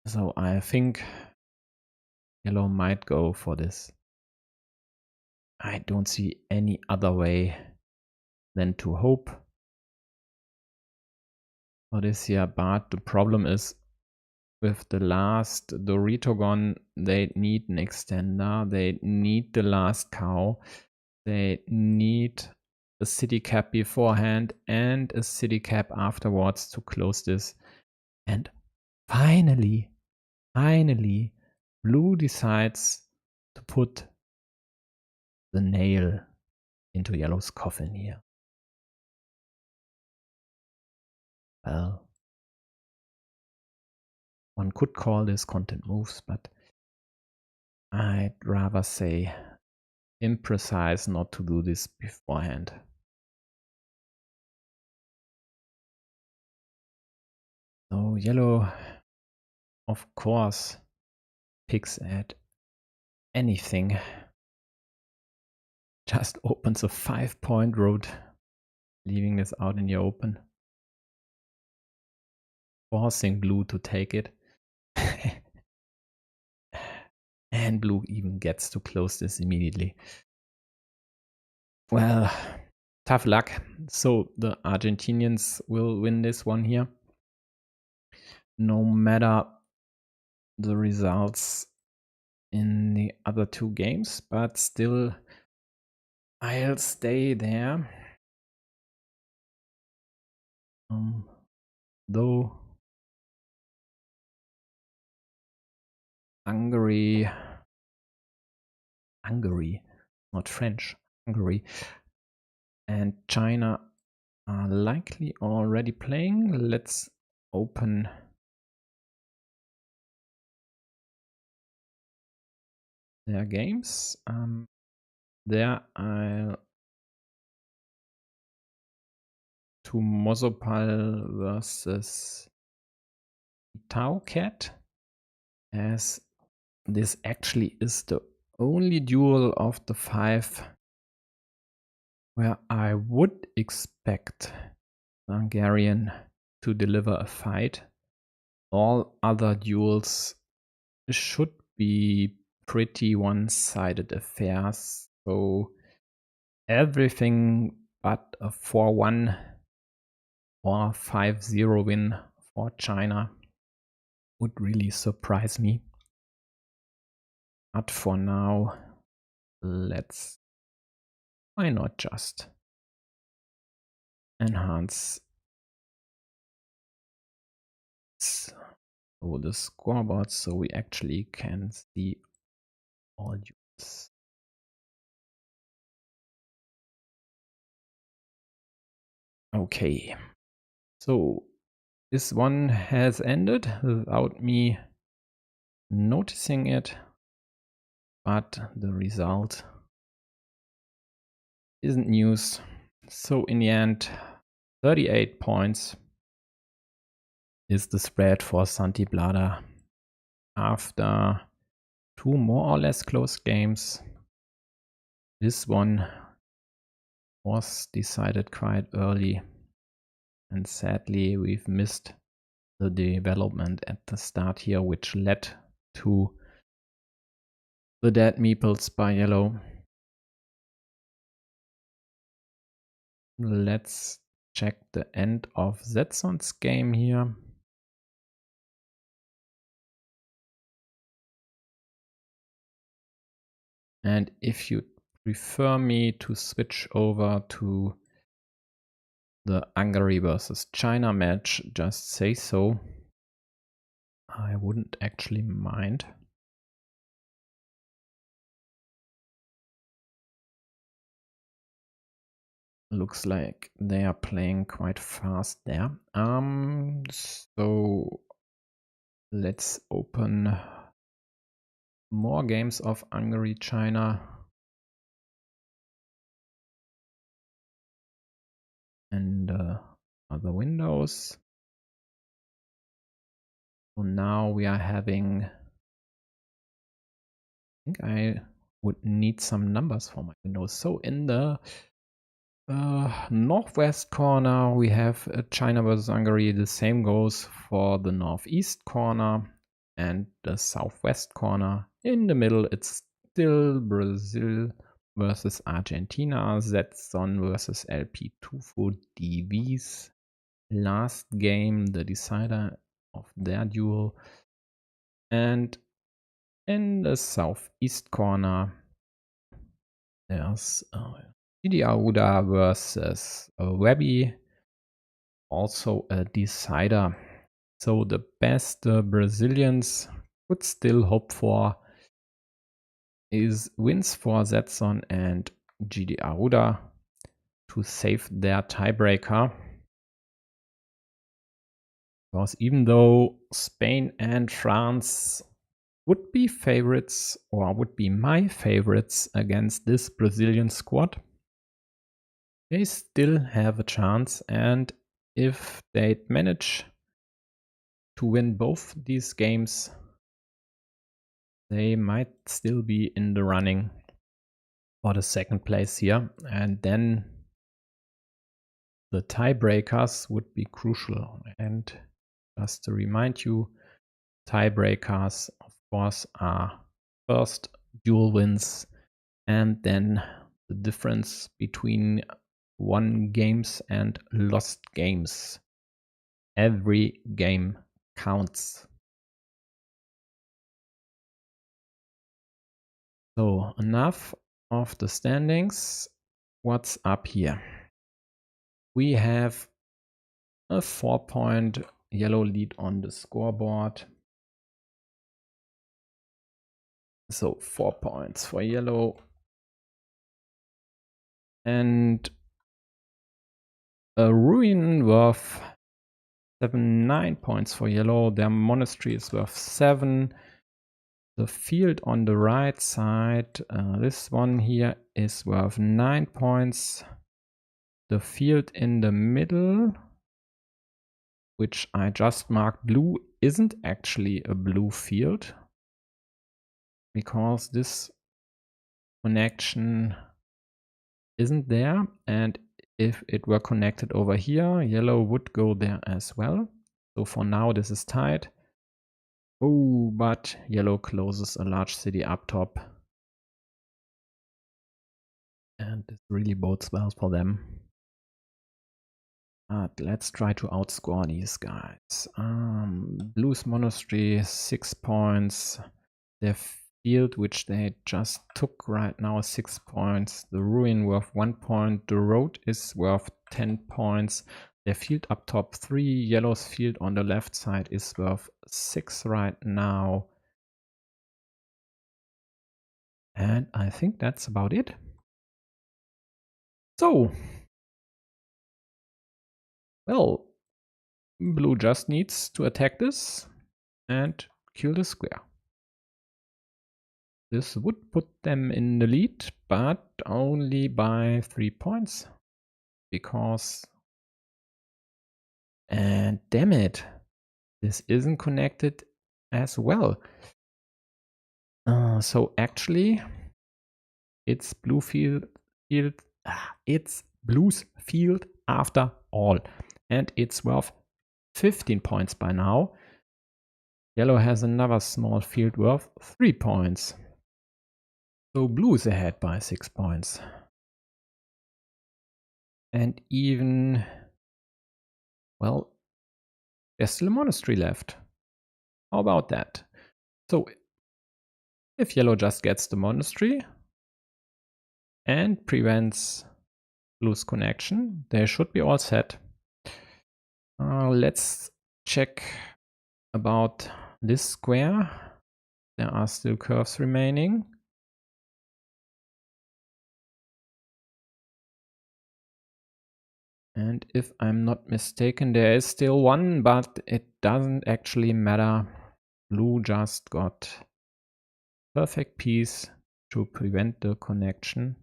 So I think yellow might go for this. I don't see any other way than to hope for this here, but the problem is with the last Dorito gone, they need an extender, they need the last cow, they need a city cap beforehand and a city cap afterwards to close this. And finally, blue decides to put the nail into yellow's coffin here. Well, one could call this content moves, but I'd rather say imprecise not to do this beforehand. So yellow, of course, picks at anything. Just opens a 5-point road, leaving this out in the open. Forcing blue to take it. And blue even gets to close this immediately. Well, tough luck. So the Argentinians will win this one here. No matter the results in the other 2 games, but still I'll stay there. Though Hungary, not French, Hungary and China are likely already playing. Let's open their games. There I'll to Mosopal versus Tau Cat, as this actually is the only duel of the 5 where I would expect the Hungarian to deliver a fight. All other duels should be pretty one-sided affairs, so everything but a 4-1 or 5-0 win for China would really surprise me. But for now, why not just enhance the scoreboard so we actually can see all duels. Okay, So this one has ended without me noticing it, but the result isn't news. So in the end, 38 points is the spread for Santi Blada after two more or less close games. This one was decided quite early, and sadly we've missed the development at the start here, which led to the dead meeples by yellow. Let's check the end of Zetson's game here. And if you prefer me to switch over to the Hungary versus China match, just say so. I wouldn't actually mind. Looks like they are playing quite fast there. So let's open more games of Hungary, China. And other windows. So now we are having, I think I would need some numbers for my windows. So in the northwest corner, we have China versus Hungary. The same goes for the northeast corner and the southwest corner. In the middle, it's still Brazil versus Argentina, Zetson versus LP Tufo DVs. Last game, the decider of their duel. And in the southeast corner, there's Didi Aruda versus Webby, also a decider. So the best Brazilians could still hope for is wins for Zetson and GD Aruda to save their tiebreaker. Because even though Spain and France would be favorites, or would be my favorites against this Brazilian squad, they still have a chance. And if they manage to win both these games, they might still be in the running for the second place here. And then the tiebreakers would be crucial. And just to remind you, tiebreakers, of course, are first dual wins and then the difference between won games and lost games. Every game counts. So enough of the standings. What's up here? We have a 4-point yellow lead on the scoreboard. So 4 points for yellow. And a ruin worth 9 points for yellow. Their monastery is worth 7. The field on the right side, this one here, is worth 9 points. The field in the middle, which I just marked blue, isn't actually a blue field, because this connection isn't there, and if it were connected over here, yellow would go there as well. So for now this is tied. Oh, but yellow closes a large city up top, and this really bodes well for them. But let's try to outscore these guys. Blues Monastery, 6 points. Their field, which they just took right now, 6 points. The ruin worth 1 point. The road is worth 10 points. Their field up top, 3. Yellow's field on the left side is worth 6 right now. And I think that's about it. So, well, blue just needs to attack this and kill the square. This would put them in the lead, but only by 3 points. Because... and damn it, this isn't connected as well. So actually, it's blue's field after all. And it's worth 15 points by now. Yellow has another small field worth 3 points. So blue is ahead by 6 points. And even, well, there's still a monastery left. How about that? So if yellow just gets the monastery and prevents blue's connection, they should be all set. Let's check about this square. There are still curves remaining. And if I'm not mistaken, there is still one, but it doesn't actually matter. Blue just got perfect piece to prevent the connection.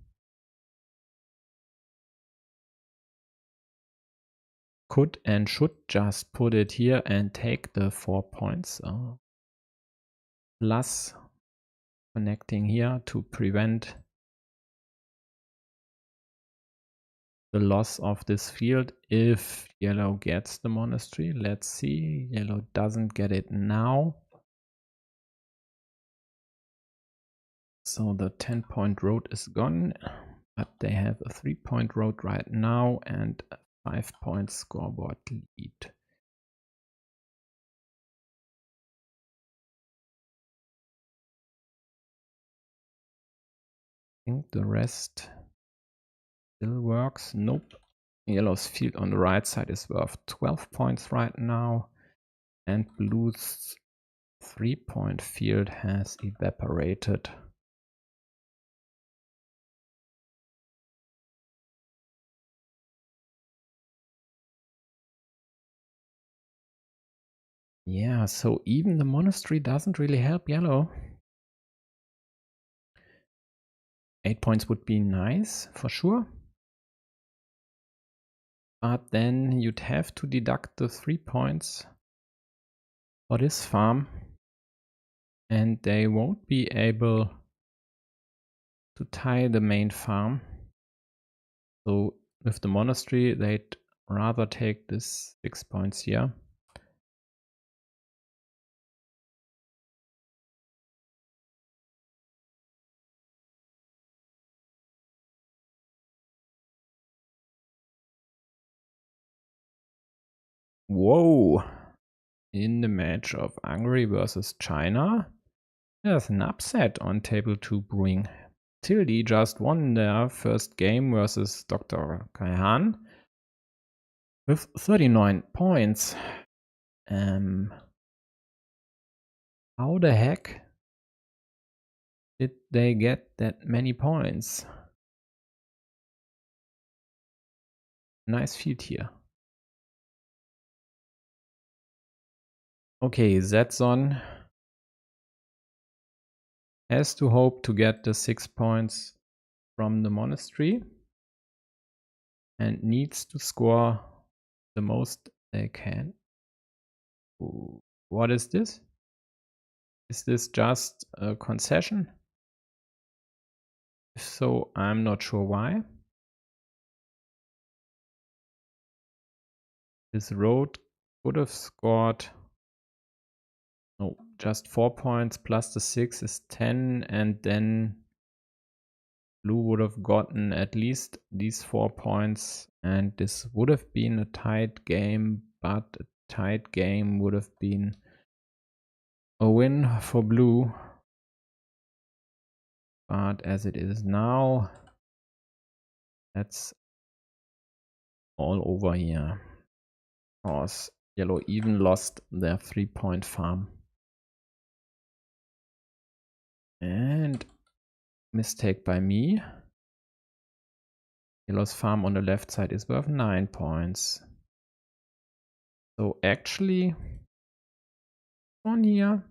Could and should just put it here and take the 4 points. Plus connecting here to prevent the loss of this field if yellow gets the monastery. Let's see. Yellow doesn't get it now. So the 10-point road is gone, but they have a 3-point road right now and a 5-point scoreboard lead. I think the rest still works. Nope. Yellow's field on the right side is worth 12 points right now, and blue's 3-point field has evaporated. Yeah, so even the monastery doesn't really help yellow. 8 points would be nice, for sure. But then you'd have to deduct the 3 points for this farm. And they won't be able to tie the main farm. So with the monastery, they'd rather take this 6 points here. Whoa! In the match of Hungary versus China, there's an upset on table 2 brewing. Tildy just won their first game versus Dr. Kaihan with 39 points. How the heck did they get that many points? Nice field here. Okay, Zetson has to hope to get the 6 points from the monastery and needs to score the most they can. Ooh, what is this? Is this just a concession? If so, I'm not sure why. This road could have scored, no, just 4 points plus the 6 is 10, and then blue would have gotten at least these 4 points, and this would have been a tight game, but a tight game would have been a win for blue. But as it is now, that's all over here. Because yellow even lost their 3-point farm. And mistake by me. Yellow's farm on the left side is worth 9 points. So actually, on here,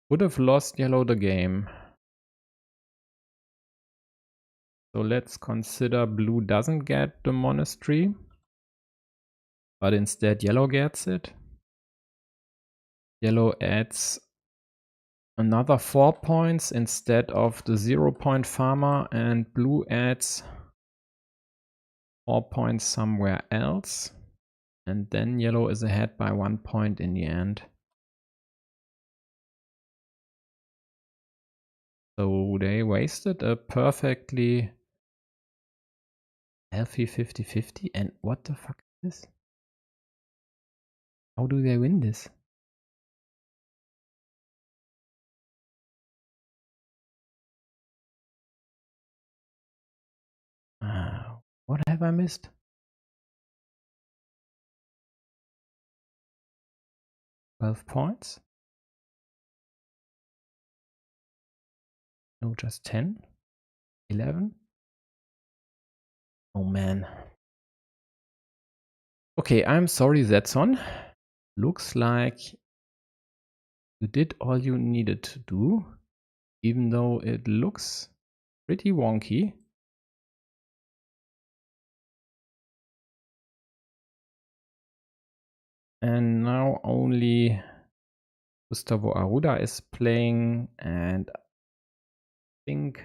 would have lost yellow the game. So let's consider blue doesn't get the monastery, but instead yellow gets it. Yellow adds another 4 points instead of the 0-point farmer, and blue adds 4 points somewhere else. And then yellow is ahead by 1 point in the end. So they wasted a perfectly healthy 50-50. And what the fuck is this? How do they win this? What have I missed? $12 points? No, just 10? 11? Oh man. Okay, I'm sorry, Zetson. Looks like you did all you needed to do, even though it looks pretty wonky. And now only Gustavo Arruda is playing, and I think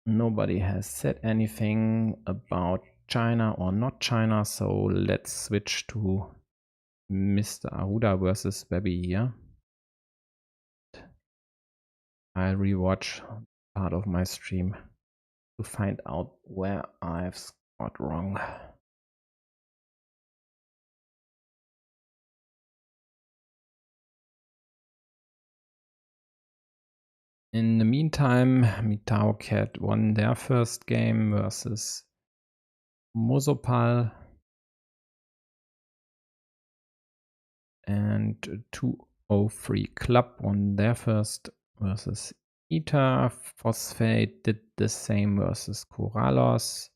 nobody has said anything about China or not China, so let's switch to Mr. Arruda versus Baby here. I'll rewatch part of my stream to find out where I've scored wrong. In the meantime, Mitao Cat won their first game versus Mosopal, and 203 Club won their first versus Ita. Phosphate did the same versus Corallos.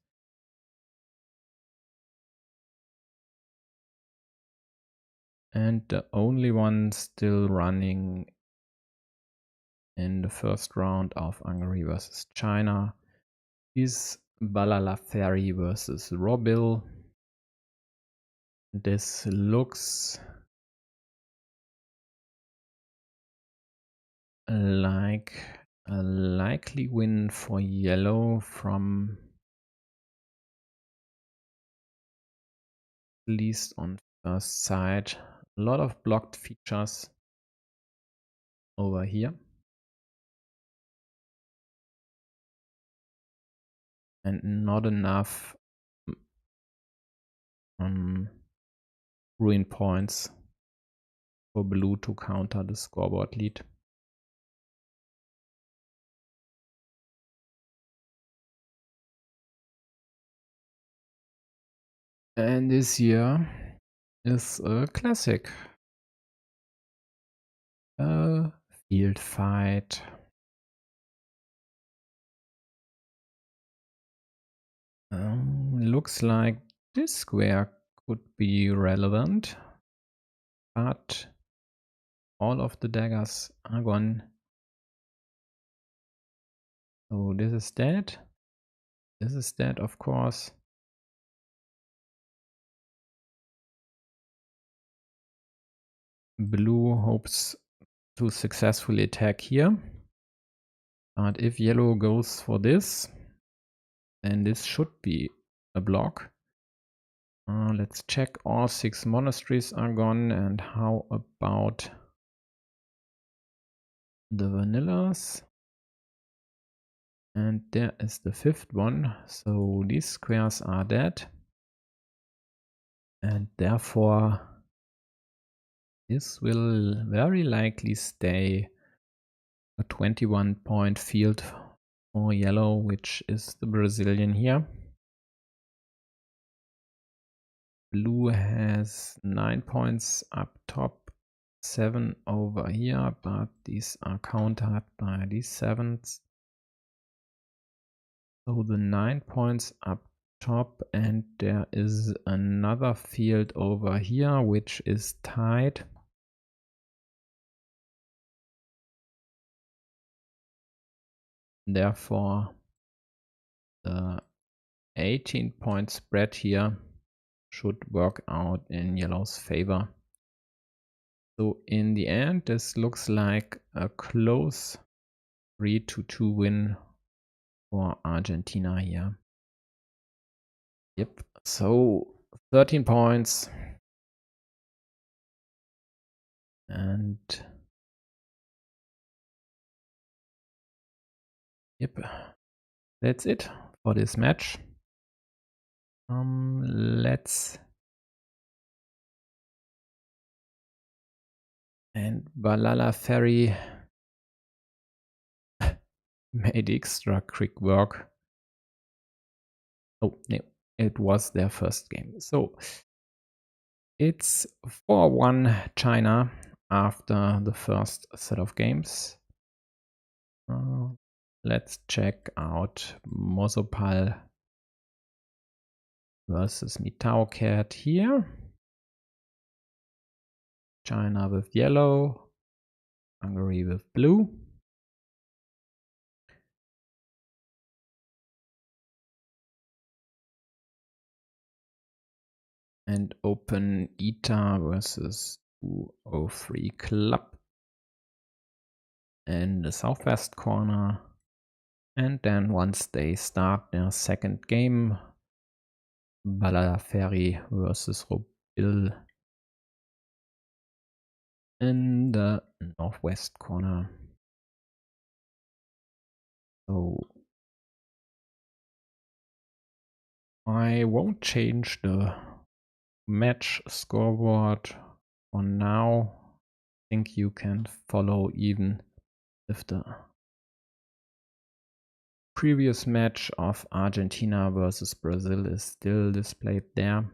And the only one still running in the first round of Hungary versus China is Balala Ferry versus Robil. This looks like a likely win for yellow from at least on first sight. A lot of blocked features over here. And not enough ruin points for blue to counter the scoreboard lead. And this year is a classic. A field fight. Looks like this square could be relevant, but all of the daggers are gone. So this is dead. This is dead, of course. Blue hopes to successfully attack here. But if yellow goes for this, then this should be a block. Let's check. All 6 monasteries are gone. And how about the vanillas? And there is the 5th one. So these squares are dead. And therefore, this will very likely stay a 21-point field for yellow, which is the Brazilian here. Blue has 9 points up top, 7 over here, but these are countered by these 7s. So the 9 points up top, and there is another field over here which is tied. Therefore, the 18-point spread here should work out in yellow's favor. So in the end, this looks like a close 3-2 win for Argentina here. Yep, so 13 points. And yep, that's it for this match. And Balala Ferry made extra quick work. Oh, no, it was their first game. So it's 4-1 China after the first set of games. Let's check out Mosopal versus Mitao Cat here. China with yellow, Hungary with blue. And open ETA versus 203 Club in the southwest corner. And then once they start their second game, Balaferi versus Robil in the northwest corner. So I won't change the match scoreboard for now. I think you can follow even if the previous match of Argentina versus Brazil is still displayed there.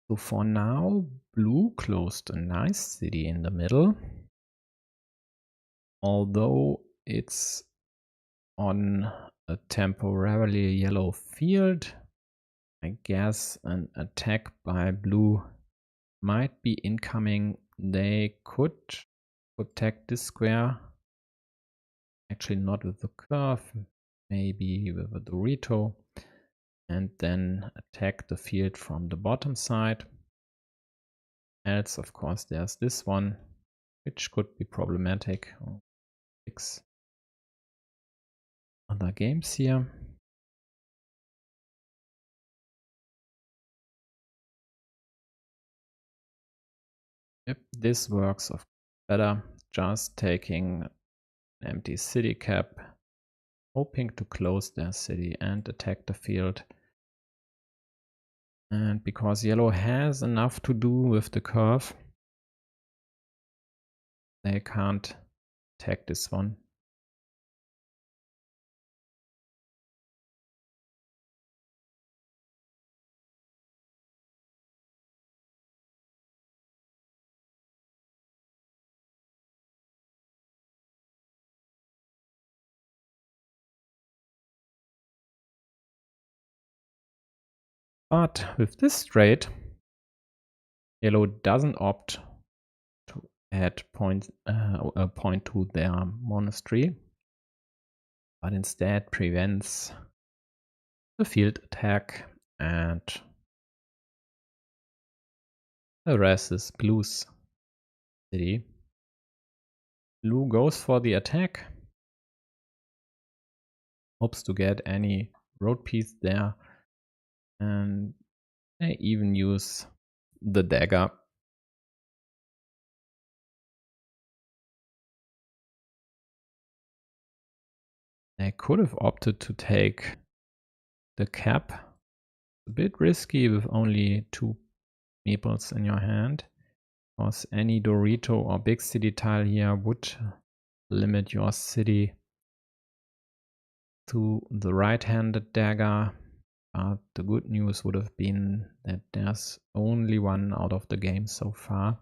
So for now, blue closed a nice city in the middle. Although it's on a temporarily yellow field, I guess an attack by blue might be incoming. They could protect this square. Actually not with the curve, maybe with a Dorito. And then attack the field from the bottom side. Else, of course, there's this one, which could be problematic. I'll fix other games here. Yep, this works of better. Just taking an empty city cap, hoping to close their city and attack the field. And because yellow has enough to do with the curve, they can't attack this one. But with this trade, yellow doesn't opt to add a point to their monastery, but instead prevents the field attack, and the rest is blue's city. Blue goes for the attack, hopes to get any road piece there, and they even use the dagger. They could have opted to take the cap. A bit risky with only 2 meeples in your hand, because any Dorito or big city tile here would limit your city to the right-handed dagger. But the good news would have been that there's only one out of the game so far.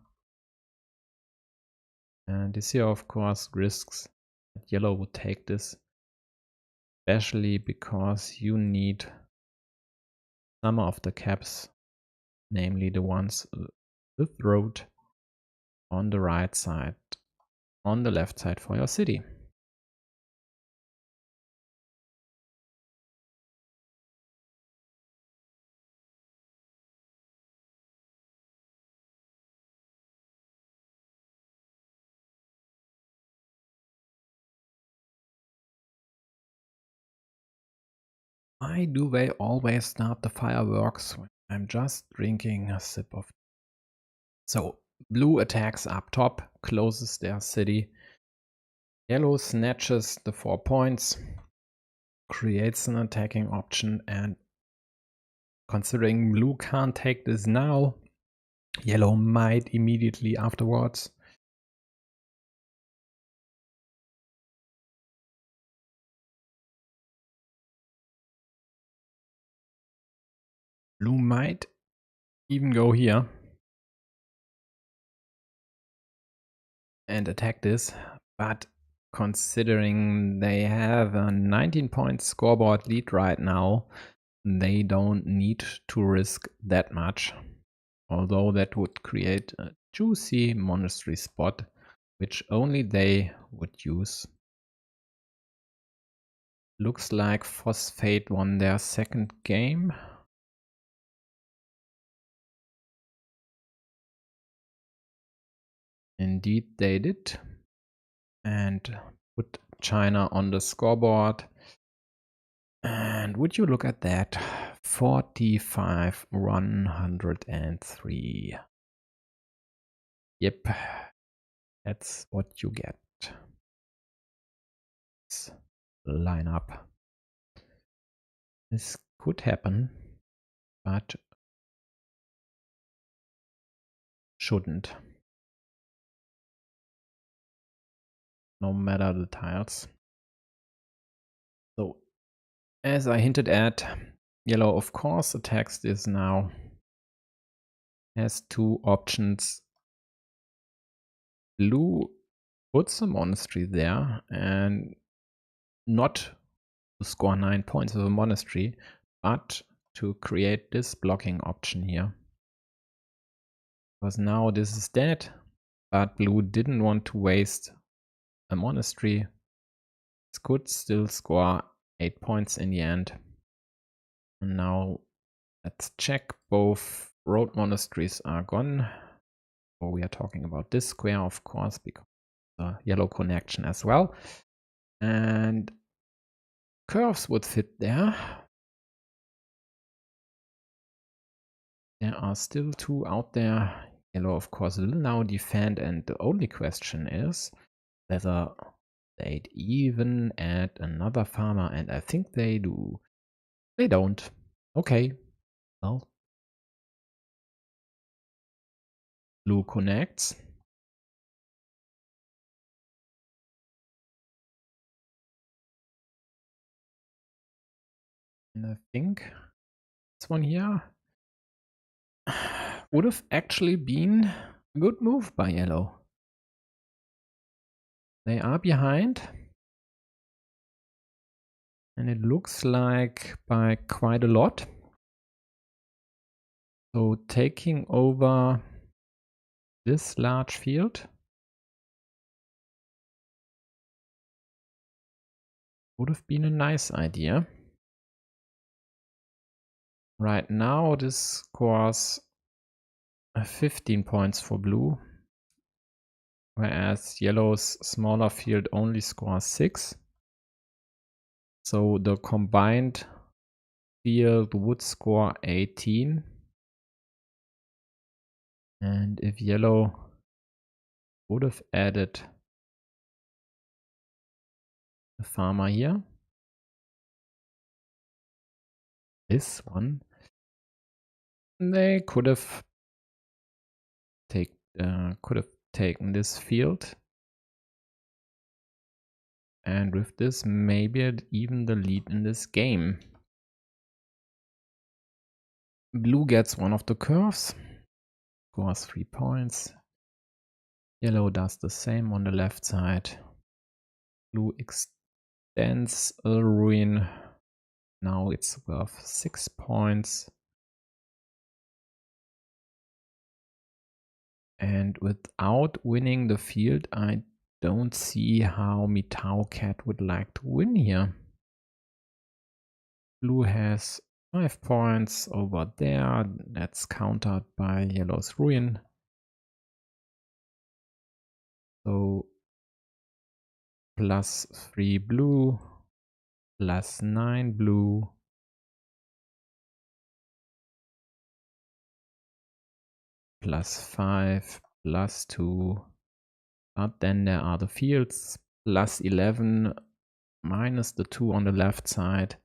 And this here, of course, risks that yellow would take this. especially because you need some of the caps, namely the ones with road on the right side, on the left side for your city. Why do they always start the fireworks when I'm just drinking a sip of? So, blue attacks up top, closes their city. Yellow snatches the 4 points, creates an attacking option, and considering blue can't take this now, yellow might immediately afterwards. Blue might even go here and attack this, but considering they have a 19-point scoreboard lead right now, they don't need to risk that much, although that would create a juicy monastery spot, which only they would use. Looks like Phosphate won their second game. Indeed, they did. And put China on the scoreboard. And would you look at that? 45-103. Yep, that's what you get. Let's line up. This could happen, but shouldn't. No matter the tiles. So, as I hinted at, yellow of course attacks this now. Has two options. Blue puts a monastery there and not to score 9 points with a monastery, but to create this blocking option here. Because now this is dead, but blue didn't want to waste a monastery. It could still score 8 points in the end. And now let's check. Both road monasteries are gone. So we are talking about this square, of course, because the yellow connection as well. And curves would fit there. There are still two out there. Yellow, of course, will now defend, and the only question is whether they'd even add another farmer, and I think they do. They don't. Okay. Well, blue connects. And I think this one here would have actually been a good move by yellow. They are behind. And it looks like by quite a lot. So taking over this large field would have been a nice idea. Right now this scores 15 points for blue, whereas yellow's smaller field only scores 6. So the combined field would score 18. And if yellow would have added a farmer here, this one, they could have taken this field, and with this maybe even the lead in this game. Blue gets one of the curves, scores 3 points. Yellow does the same on the left side. Blue dense ruin. Now it's worth 6 points. And without winning the field, I don't see how meeples would like to win here. Blue has 5 points over there. That's countered by yellow's ruin. So +3 blue, +9 blue, +5, +2. But then there are the fields, +11, minus the 2 on the left side.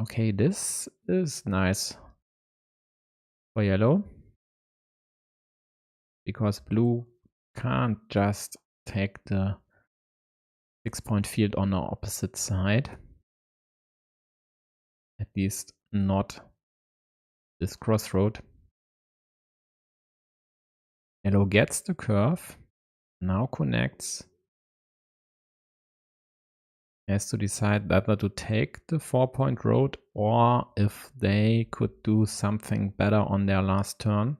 Okay, this is nice for yellow, because blue can't just take the 6-point field on the opposite side. At least not this crossroad. Yellow gets the curve, now connects. Has to decide whether to take the 4-point road or if they could do something better on their last turn.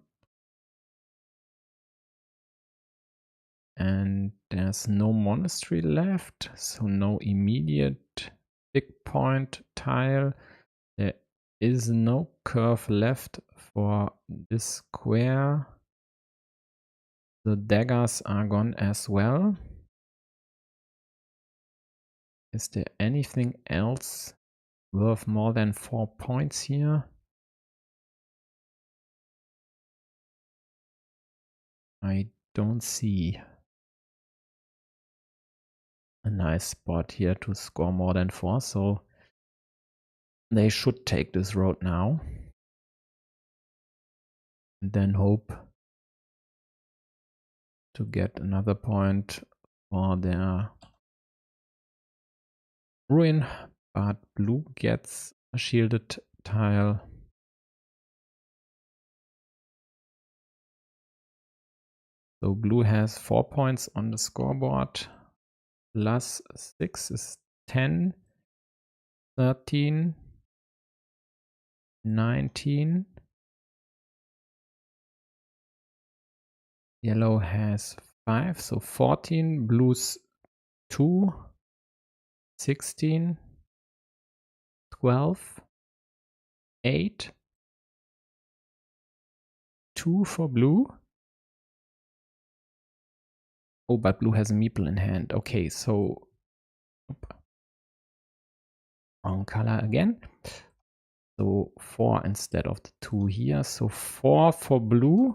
And there's no monastery left, so no immediate big point tile. There is no curve left for this square. The daggers are gone as well. Is there anything else worth more than 4 points here? I don't see a nice spot here to score more than 4, so they should take this road now. And then hope to get another point for their ruin, but blue gets a shielded tile. So blue has 4 points on the scoreboard. +6 is 10, 13, 19. Yellow has 5, so 14. Blue's 2, 16, 12, 8, 2 for blue. Oh, but blue has a meeple in hand. Okay, so wrong color again. So 4 instead of the 2 here. So 4 for blue.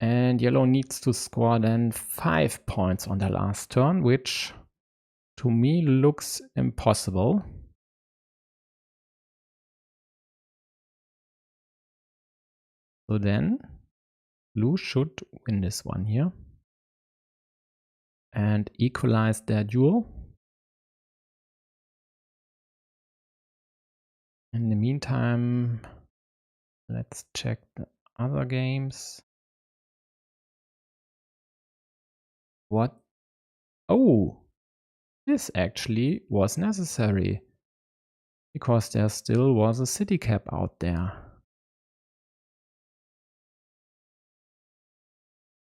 And yellow needs to score then 5 points on the last turn, which to me looks impossible. So then blue should win this one here and equalize their duel. In the meantime, let's check the other games. What? Oh, this actually was necessary because there still was a city cap out there.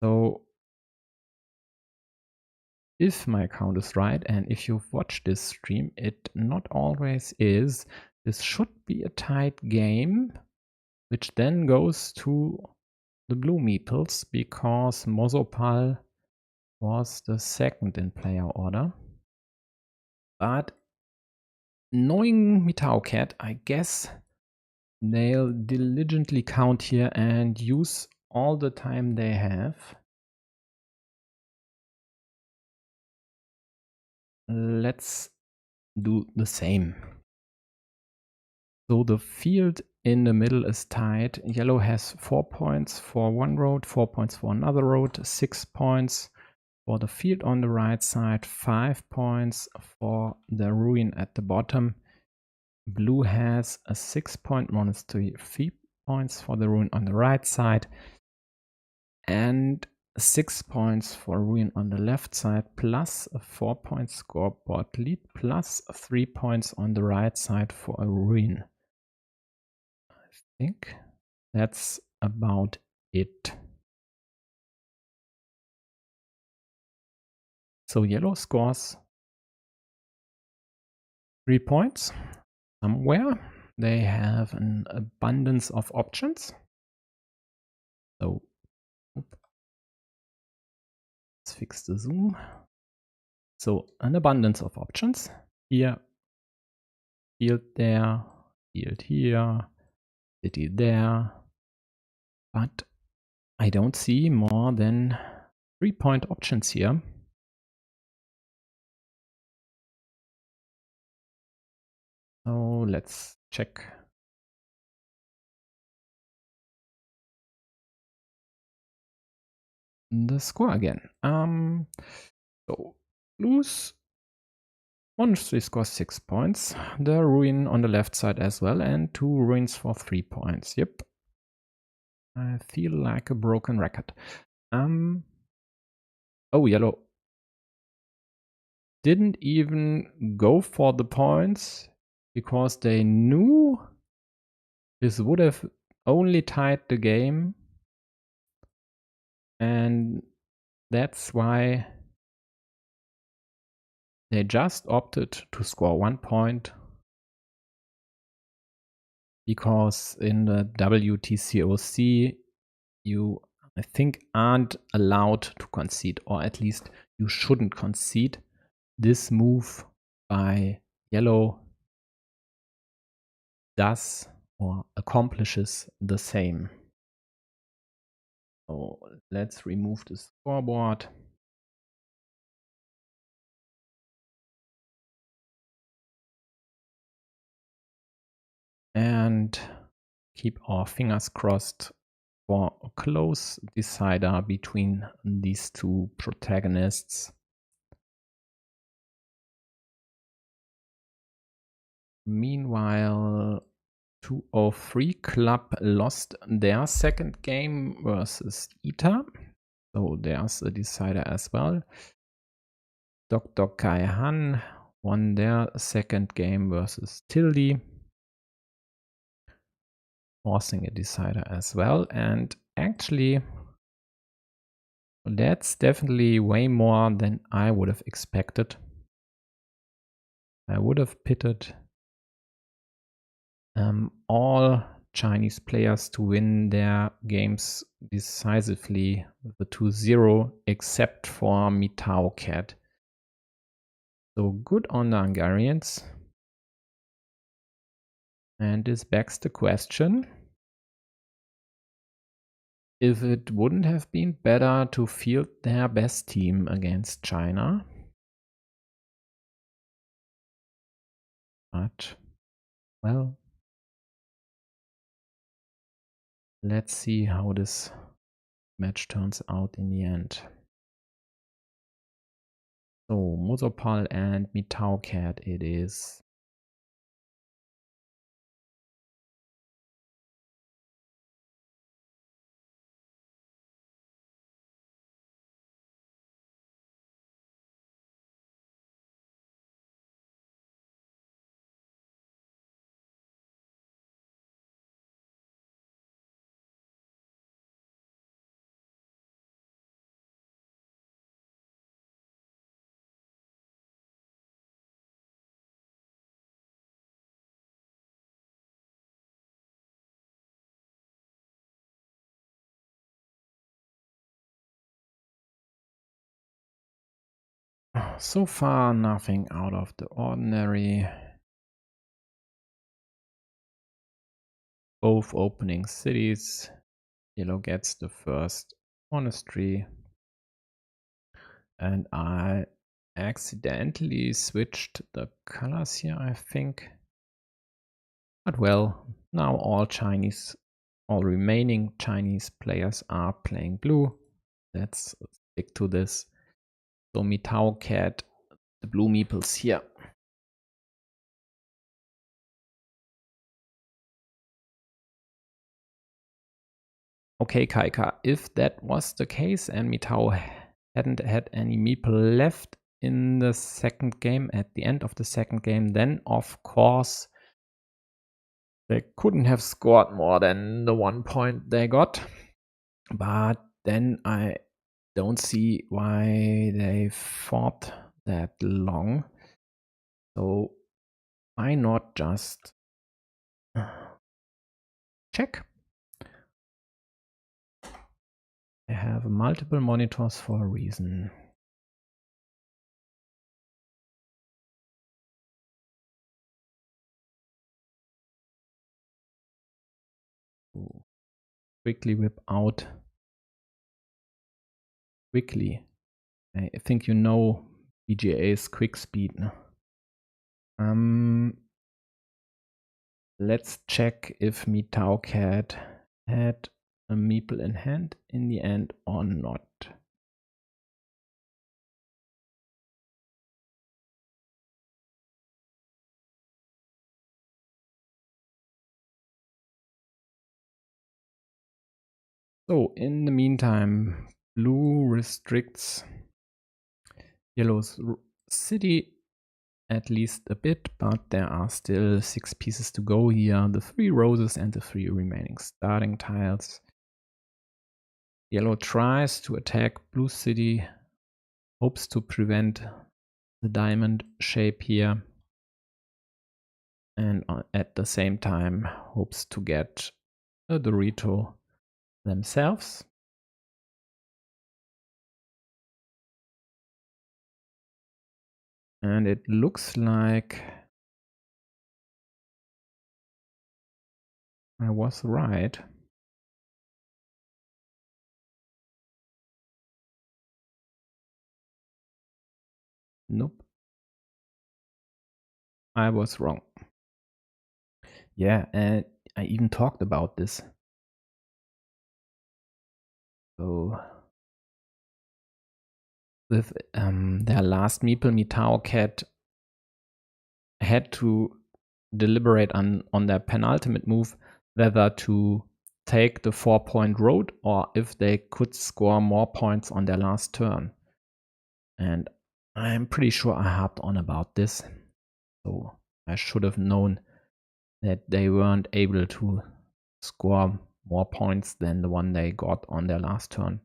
So if my count is right, and if you've watched this stream, it not always is, this should be a tight game, which then goes to the blue meeples because Mozopal was the second in player order. But knowing meeples, I guess they'll diligently count here and use all the time they have. Let's do the same. So the field in the middle is tied. Yellow has 4 points for one road, 4 points for another road, 6 points for the field on the right side, 5 points for the ruin at the bottom. Blue has a 6-point monastery, 3 points for the ruin on the right side. And 6 points for ruin on the left side, plus a 4-point scoreboard lead, plus 3 points on the right side for a ruin. I think that's about it. So yellow scores 3 points somewhere. They have an abundance of options. So let's fix the zoom. So an abundance of options. Here, field there, field here, city there. But I don't see more than 3-point options here. So let's check. The score again. So blues monastery scores 6 points. The ruin on the left side as well, and 2 ruins for 3 points. Yep. I feel like a broken record. Oh, yellow didn't even go for the points because they knew this would have only tied the game. And that's why they just opted to score 1 point, because in the WTCOC you, I think, aren't allowed to concede, or at least you shouldn't concede. This move by yellow does or accomplishes the same. So let's remove the scoreboard. And keep our fingers crossed for a close decider between these two protagonists. Meanwhile, 203 Club lost their second game versus ITA. So there's a decider as well. Dr. Kai Han won their second game versus Tildy, forcing a decider as well. And actually, that's definitely way more than I would have expected. I would have pitted all Chinese players to win their games decisively with a 2-0, except for Mitao Cat. So good on the Hungarians. And this begs the question, if it wouldn't have been better to field their best team against China. But, well, let's see how this match turns out in the end. So Mosopal and Mitao Cat it is. So far, nothing out of the ordinary. Both opening cities. Yellow gets the first monastery. And I accidentally switched the colors here, I think. But well, now all remaining Chinese players are playing blue. Let's stick to this. So Mitao Cat, the blue meeples here. Okay, Kaika, if that was the case and Mitao hadn't had any meeple left in the second game, at the end of the second game, then of course they couldn't have scored more than the 1 point they got. But then I don't see why they fought that long. So why not just check? I have multiple monitors for a reason. Quickly whip out. Quickly. I think you know BGA's quick speed. Let's check if Mitao Cat had a meeple in hand in the end or not. So in the meantime, blue restricts yellow's city at least a bit, but there are still 6 pieces to go here. The 3 roses and the 3 remaining starting tiles. Yellow tries to attack blue city, hopes to prevent the diamond shape here, and at the same time hopes to get a Dorito themselves. And it looks like I was right. Nope. I was wrong. Yeah, and I even talked about this. So with their last meeple, Mitao Cat had to deliberate on their penultimate move whether to take the 4-point road or if they could score more points on their last turn. And I'm pretty sure I harped on about this. So I should have known that they weren't able to score more points than the one they got on their last turn.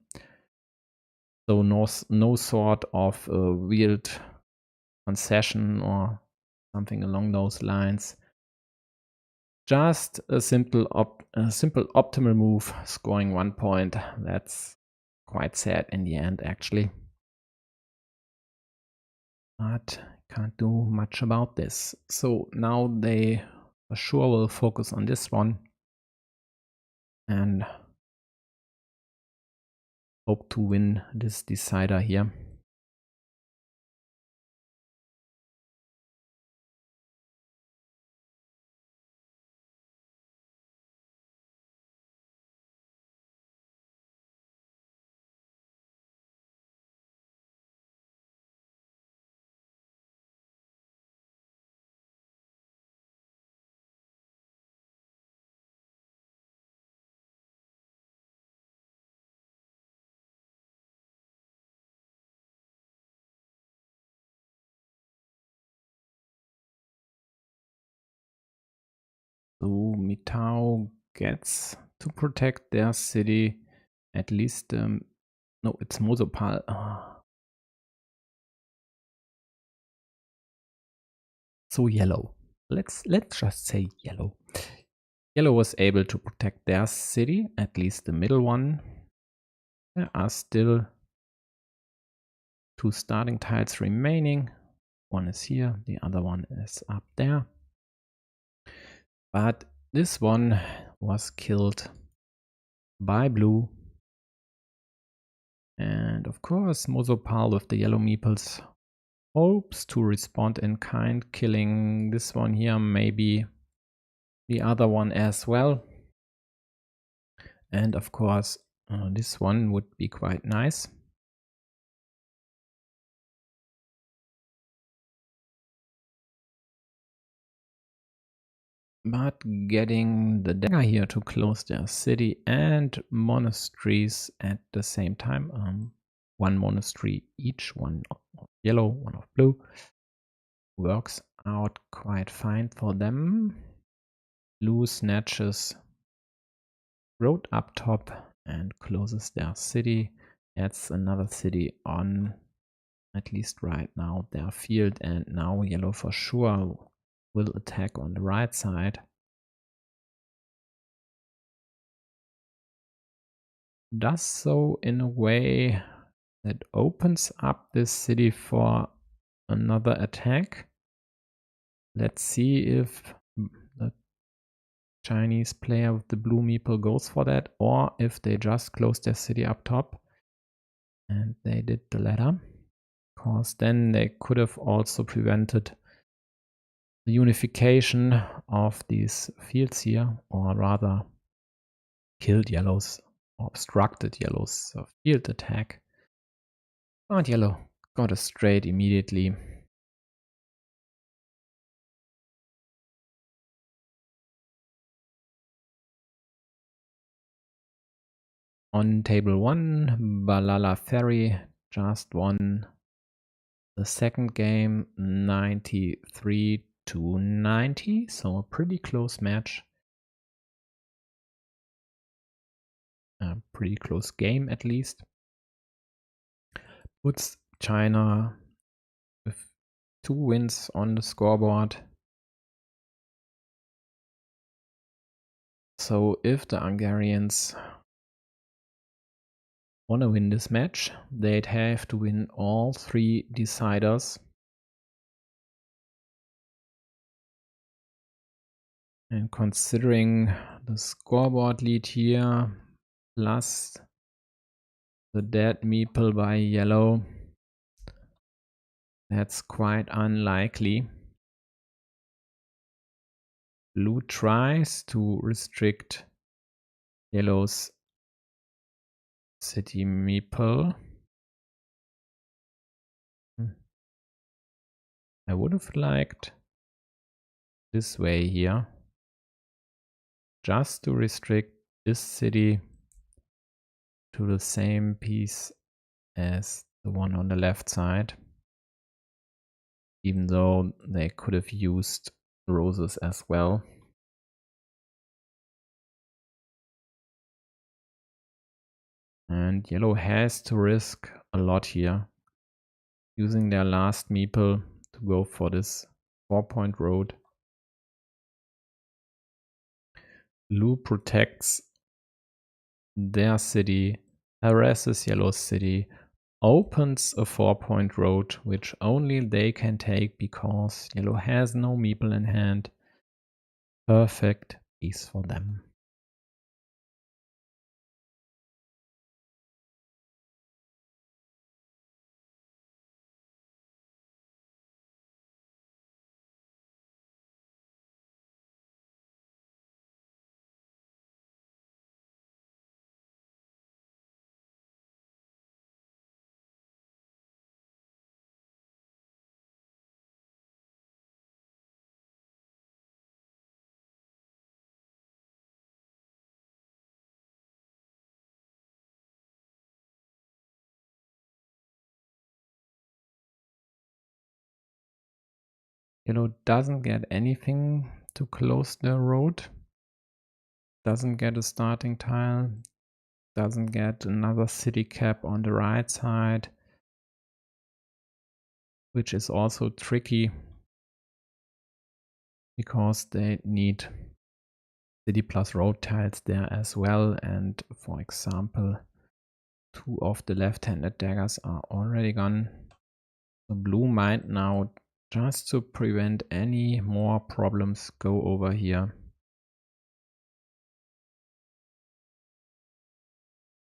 So no sort of weird concession or something along those lines. Just a simple optimal move, scoring 1 point. That's quite sad in the end, actually. But can't do much about this. So now they for sure will focus on this one and hope to win this decider here. So Mitao gets to protect their city. At least, no, it's Mosopal. So yellow. Let's just say yellow. Yellow was able to protect their city, at least the middle one. There are still 2 starting tiles remaining. One is here, the other one is up there. But this one was killed by blue. And of course, Mosopal with the yellow meeples hopes to respond in kind, killing this one here, maybe the other one as well. And of course, this one would be quite nice. but getting the dagger here to close their city and monasteries at the same time. One monastery each, one of yellow, one of blue. Works out quite fine for them. Blue snatches road up top and closes their city. Adds another city on, at least right now, their field, and now yellow for sure will attack on the right side. Does so in a way that opens up this city for another attack. Let's see if the Chinese player with the blue meeple goes for that, or if they just close their city up top. And they did the latter, because then they could have also prevented the unification of these fields here, or rather killed yellows or obstructed yellows field attack. And yellow got a straight immediately. On table 1, Balala Ferry just won the second game 93-90, so a pretty close match. A pretty close game at least. Puts China with 2 wins on the scoreboard. So if the Hungarians want to win this match, they'd have to win all 3 deciders. And considering the scoreboard lead here, plus the dead meeple by yellow, that's quite unlikely. Blue tries to restrict yellow's city meeple. I would have liked this way here, just to restrict this city to the same piece as the one on the left side, even though they could have used roses as well. And yellow has to risk a lot here, using their last meeple to go for this 4-point road. Blue protects their city, harasses yellow's city, opens a 4-point road, which only they can take because yellow has no meeple in hand. Perfect piece for them. Yellow doesn't get anything to close the road, doesn't get a starting tile, doesn't get another city cap on the right side, which is also tricky because they need city plus road tiles there as well. And for example, 2 of the left-handed daggers are already gone. So blue might now, just to prevent any more problems, go over here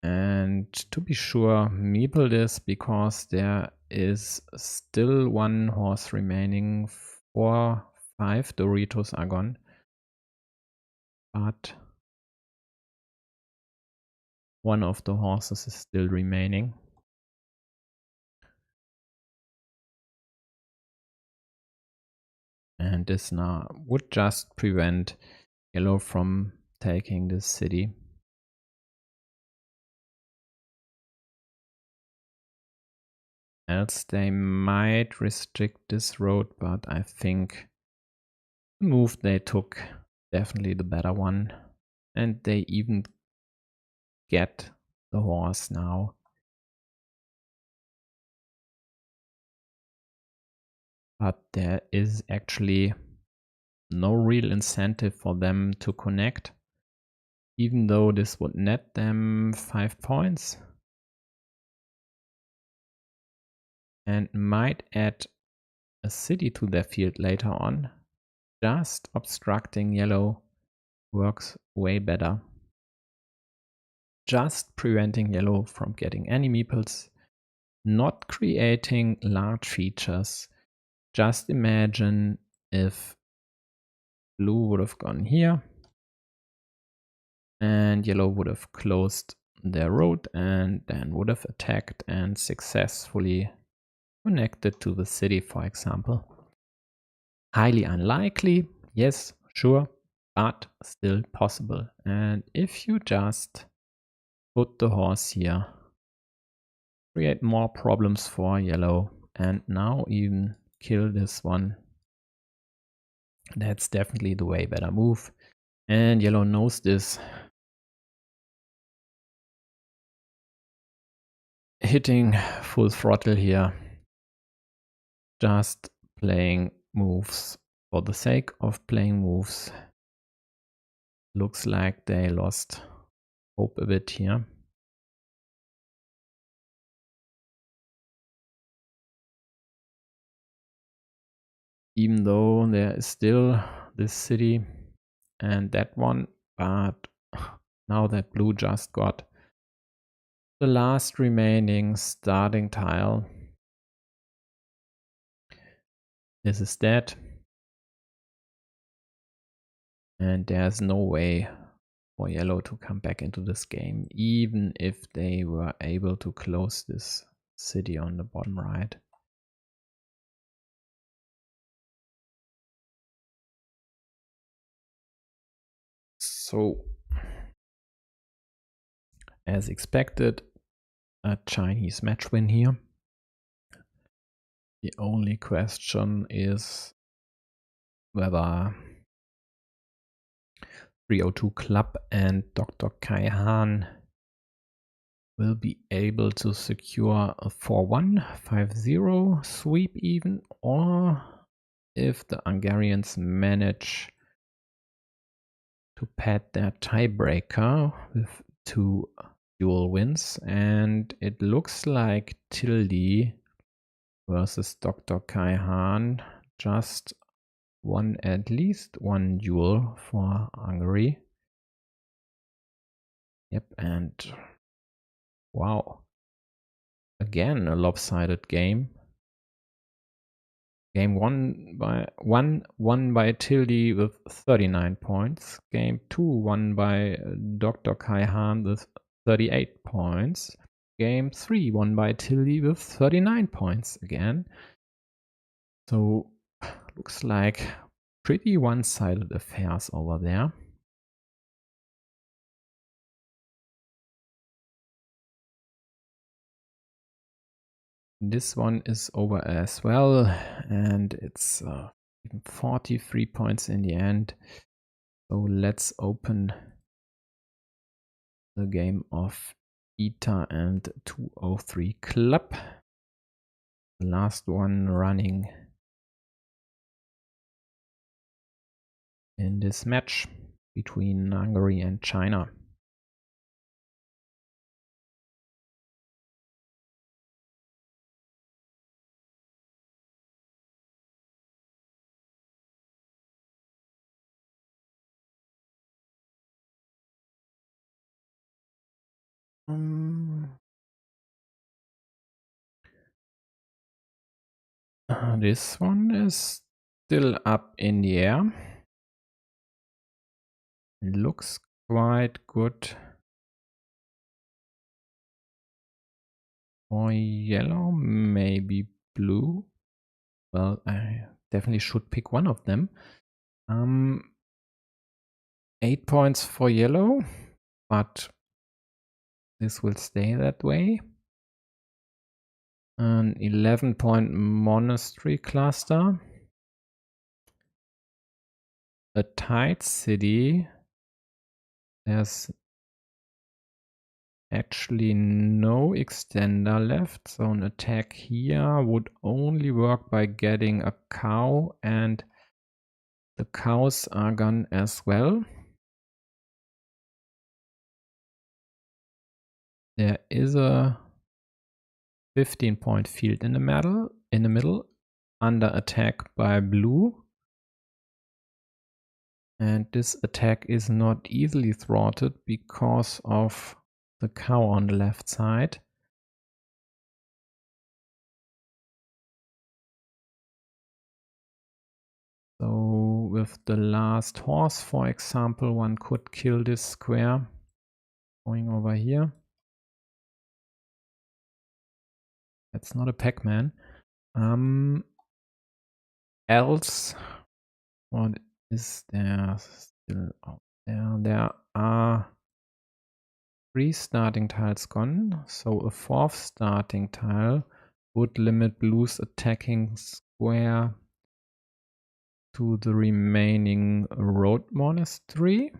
and to be sure meeple this, because there is still 1 horse remaining. 4, 5 Doritos are gone, but 1 of the horses is still remaining. And and this now would just prevent yellow from taking this city. Else they might restrict this road, but I think the move they took definitely the better one, and they even get the horse now. But there is actually no real incentive for them to connect, even though this would net them 5 points and might add a city to their field later on. Just obstructing yellow works way better. Just preventing yellow from getting any meeples, not creating large features. Just imagine if blue would have gone here and yellow would have closed their road and then would have attacked and successfully connected to the city, for example. Highly unlikely, yes, sure, but still possible. And if you just put the horse here, create more problems for yellow, and now even kill this one, that's definitely the way better move. And yellow knows this. Hitting full throttle here, just playing moves for the sake of playing moves. Looks like they lost hope a bit here. Even though there is still this city and that one, but now that blue just got the last remaining starting tile. This is dead. And there's no way for yellow to come back into this game, even if they were able to close this city on the bottom right. So, as expected, a Chinese match win here. The only question is whether 302 Club and Dr. Kai Han will be able to secure a 4-1, 5-0 sweep even, or if the Hungarians manage to pad their tiebreaker with 2 dual wins. And it looks like Tilde versus Dr. Kai Han just won at least 1 duel for Hungary. Yep, and wow. Again, a lopsided game. Game 1 won by Tilde with 39 points. Game 2 won by Dr. Kai Han with 38 points. Game 3 won by Tilde with 39 points again. So looks like pretty one-sided affairs over there. This one is over as well, and it's 43 points in the end. So let's open the game of ETA and 203 Club. The last one running in this match between Hungary and China. This one is still up in the air. It looks quite good for yellow, maybe blue. Well, I definitely should pick one of them. 8 points for yellow, but this will stay that way. An 11-point monastery cluster. A tight city. There's actually no extender left, so an attack here would only work by getting a cow, and the cows are gone as well. There is a 15-point field in the middle, under attack by blue. And this attack is not easily thwarted because of the cow on the left side. So with the last horse, for example, one could kill this square going over here. That's not a Pac-Man. Else, what is there still out there? There are 3 starting tiles gone, so a 4th starting tile would limit blue's attacking square to the remaining road monastery.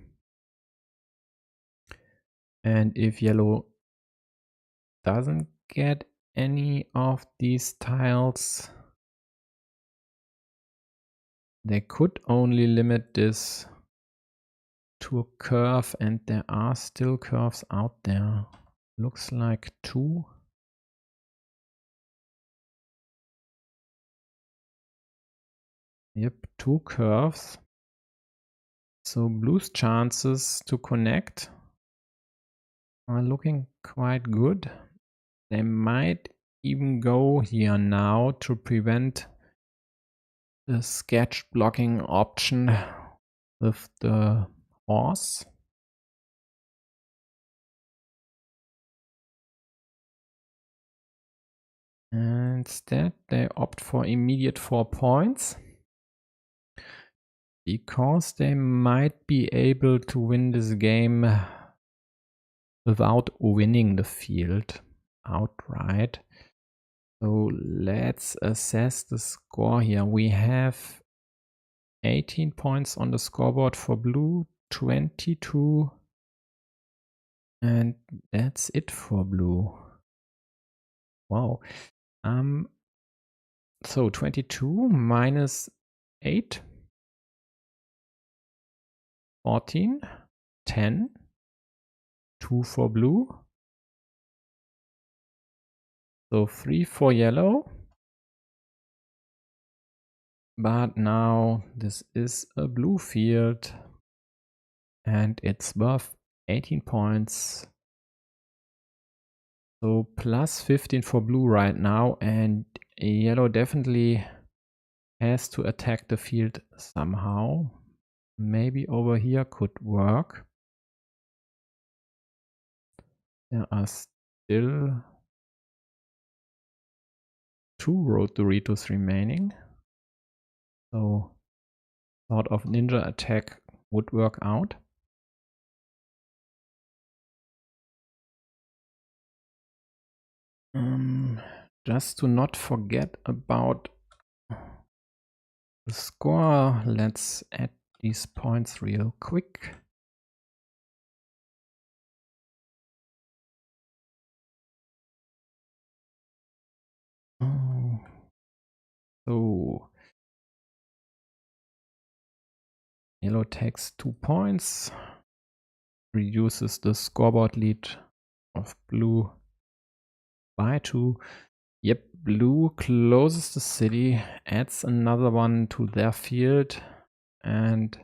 And if yellow doesn't get any of these tiles, they could only limit this to a curve, and there are still curves out there. Looks like 2. Yep, 2 curves. So blue's chances to connect are looking quite good. They might even go here now to prevent the sketch blocking option with the horse. And instead they opt for immediate 4 points because they might be able to win this game without winning the field outright. So let's assess the score here. We have 18 points on the scoreboard for blue, 22, and that's it for blue. Wow. So 22 minus 8, 14, 10, 2 for blue, so 3 for yellow. But now this is a blue field and it's worth 18 points. So plus 15 for blue right now, and yellow definitely has to attack the field somehow. Maybe over here could work. There are still 2 road Doritos remaining. So sort of ninja attack would work out. Just to not forget about the score, let's add these points real quick. So yellow takes 2 points, reduces the scoreboard lead of blue by 2. Yep, blue closes the city, adds another one to their field, and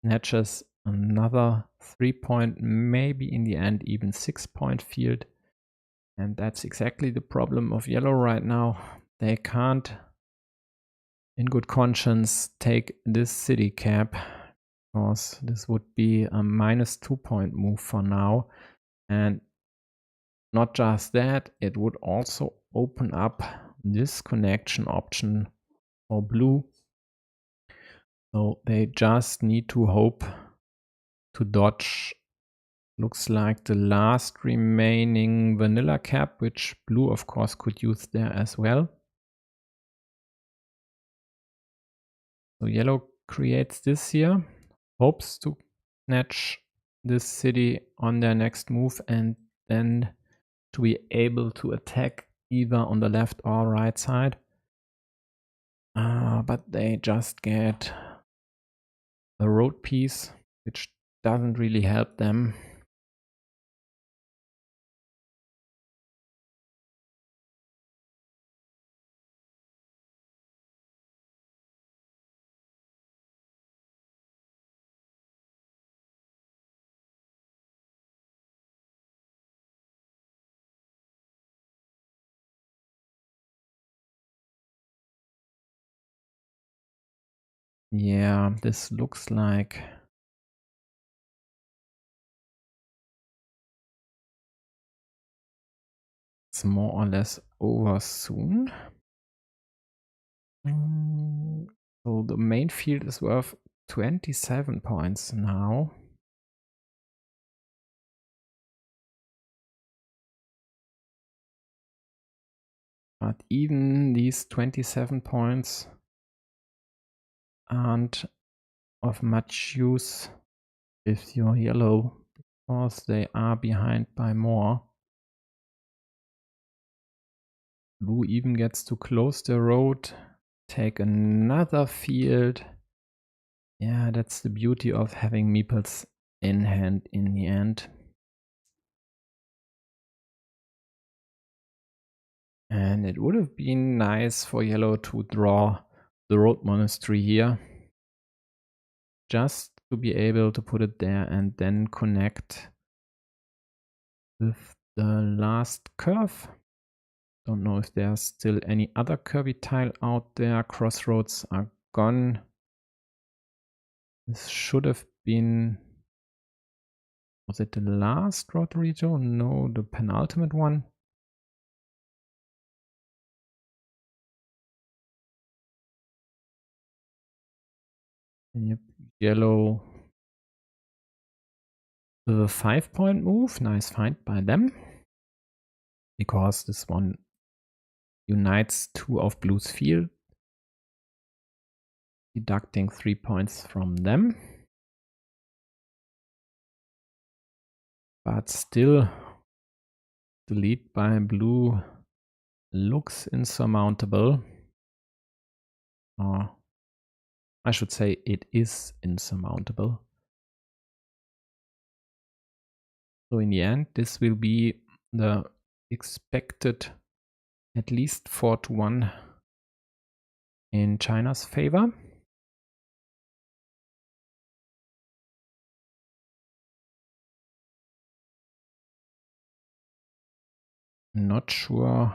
snatches another 3-point, maybe in the end even 6-point field. And that's exactly the problem of yellow right now. They can't, in good conscience, take this city cap, because this would be a minus 2-point move for now. And not just that, it would also open up this connection option for blue. So they just need to hope to dodge, looks like, the last remaining vanilla cap, which blue of course could use there as well. So yellow creates this here, hopes to snatch this city on their next move and then to be able to attack either on the left or right side. But they just get a road piece, which doesn't really help them. Yeah, this looks like it's more or less over soon. So the main field is worth 27 points now. But even these 27 points aren't of much use if you're yellow, because they are behind by more. Blue even gets to close the road, take another field. Yeah, that's the beauty of having meeples in hand in the end. And it would have been nice for yellow to draw the road monastery here, just to be able to put it there and then connect with the last curve. Don't know if there's still any other curvy tile out there. Crossroads are gone. This should have been... Was it the last rotary jaw? No, the penultimate one. Yep, yellow with a 5-point move. Nice find by them. Because this one unites 2 of blue's field, deducting 3 points from them. But still, the lead by blue looks insurmountable. Or I should say it is insurmountable. So in the end, this will be the expected at least 4-1 in China's favor. Not sure.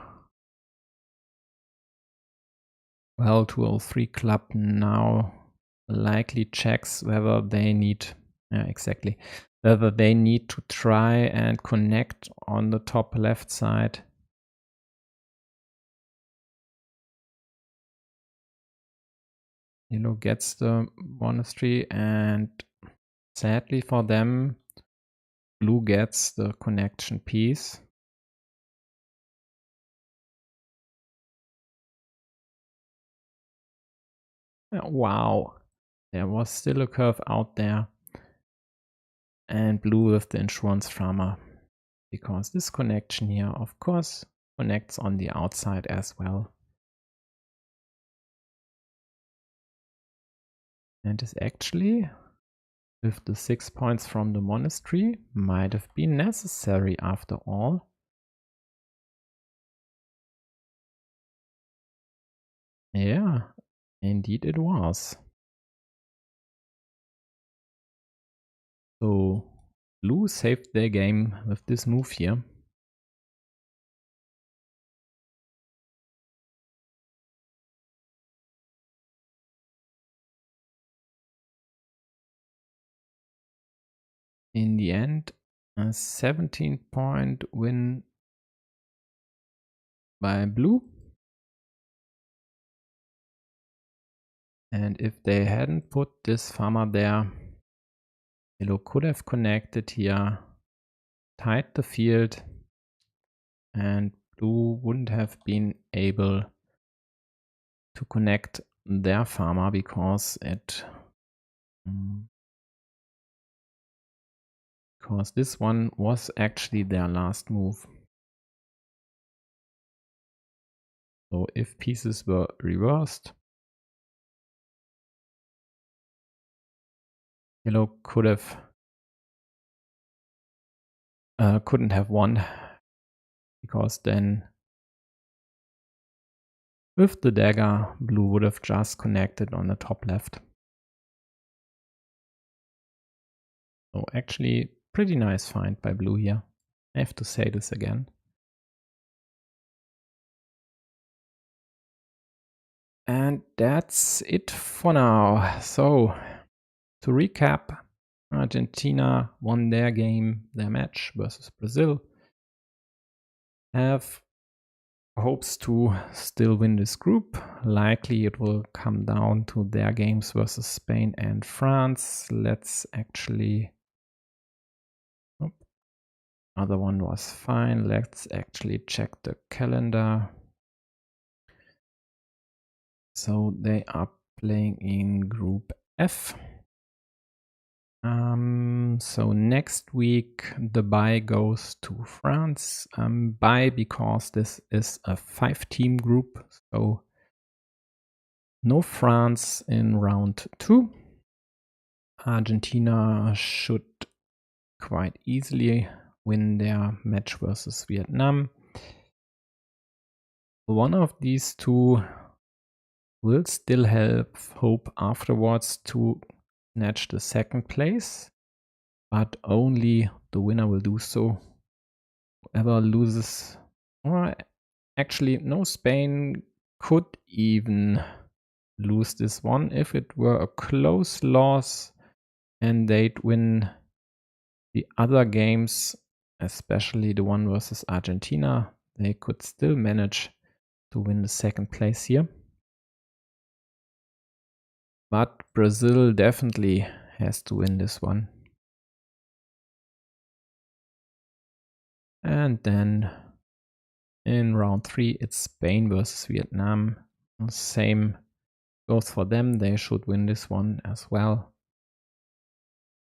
Well, 203 club now likely checks whether they need, whether they need to try and connect on the top left side. Yellow gets the monastery, and sadly for them, blue gets the connection piece. Wow, there was still a curve out there. And blue with the insurance farmer, because this connection here, of course, connects on the outside as well. And is actually, with the 6 points from the monastery, might have been necessary after all. Yeah, indeed it was. So blue saved their game with this move here. In the end, a 17-point win by blue. And if they hadn't put this farmer there, yellow could have connected here, tied the field, and blue wouldn't have been able to connect their farmer because this one was actually their last move. So if pieces were reversed, yellow couldn't have won, because then with the dagger, blue would have just connected on the top left. So actually pretty nice find by blue here. I have to say this again. And that's it for now. So to recap, Argentina won their match versus Brazil. Have hopes to still win this group. Likely it will come down to their games versus Spain and France. Let's actually... other one was fine. Let's actually check the calendar. So they are playing in Group F. So next week the bye goes to France. Bye because this is a 5-team group. So no France in round 2. Argentina should quite easily win their match versus Vietnam. One of these two will still have hope afterwards to snatch the second place, but only the winner will do so. Whoever loses, or actually no, Spain could even lose this one if it were a close loss and they'd win the other games, especially the one versus Argentina. They could still manage to win the second place here. But Brazil definitely has to win this one. And then in round 3, it's Spain versus Vietnam. Same goes for them. They should win this one as well.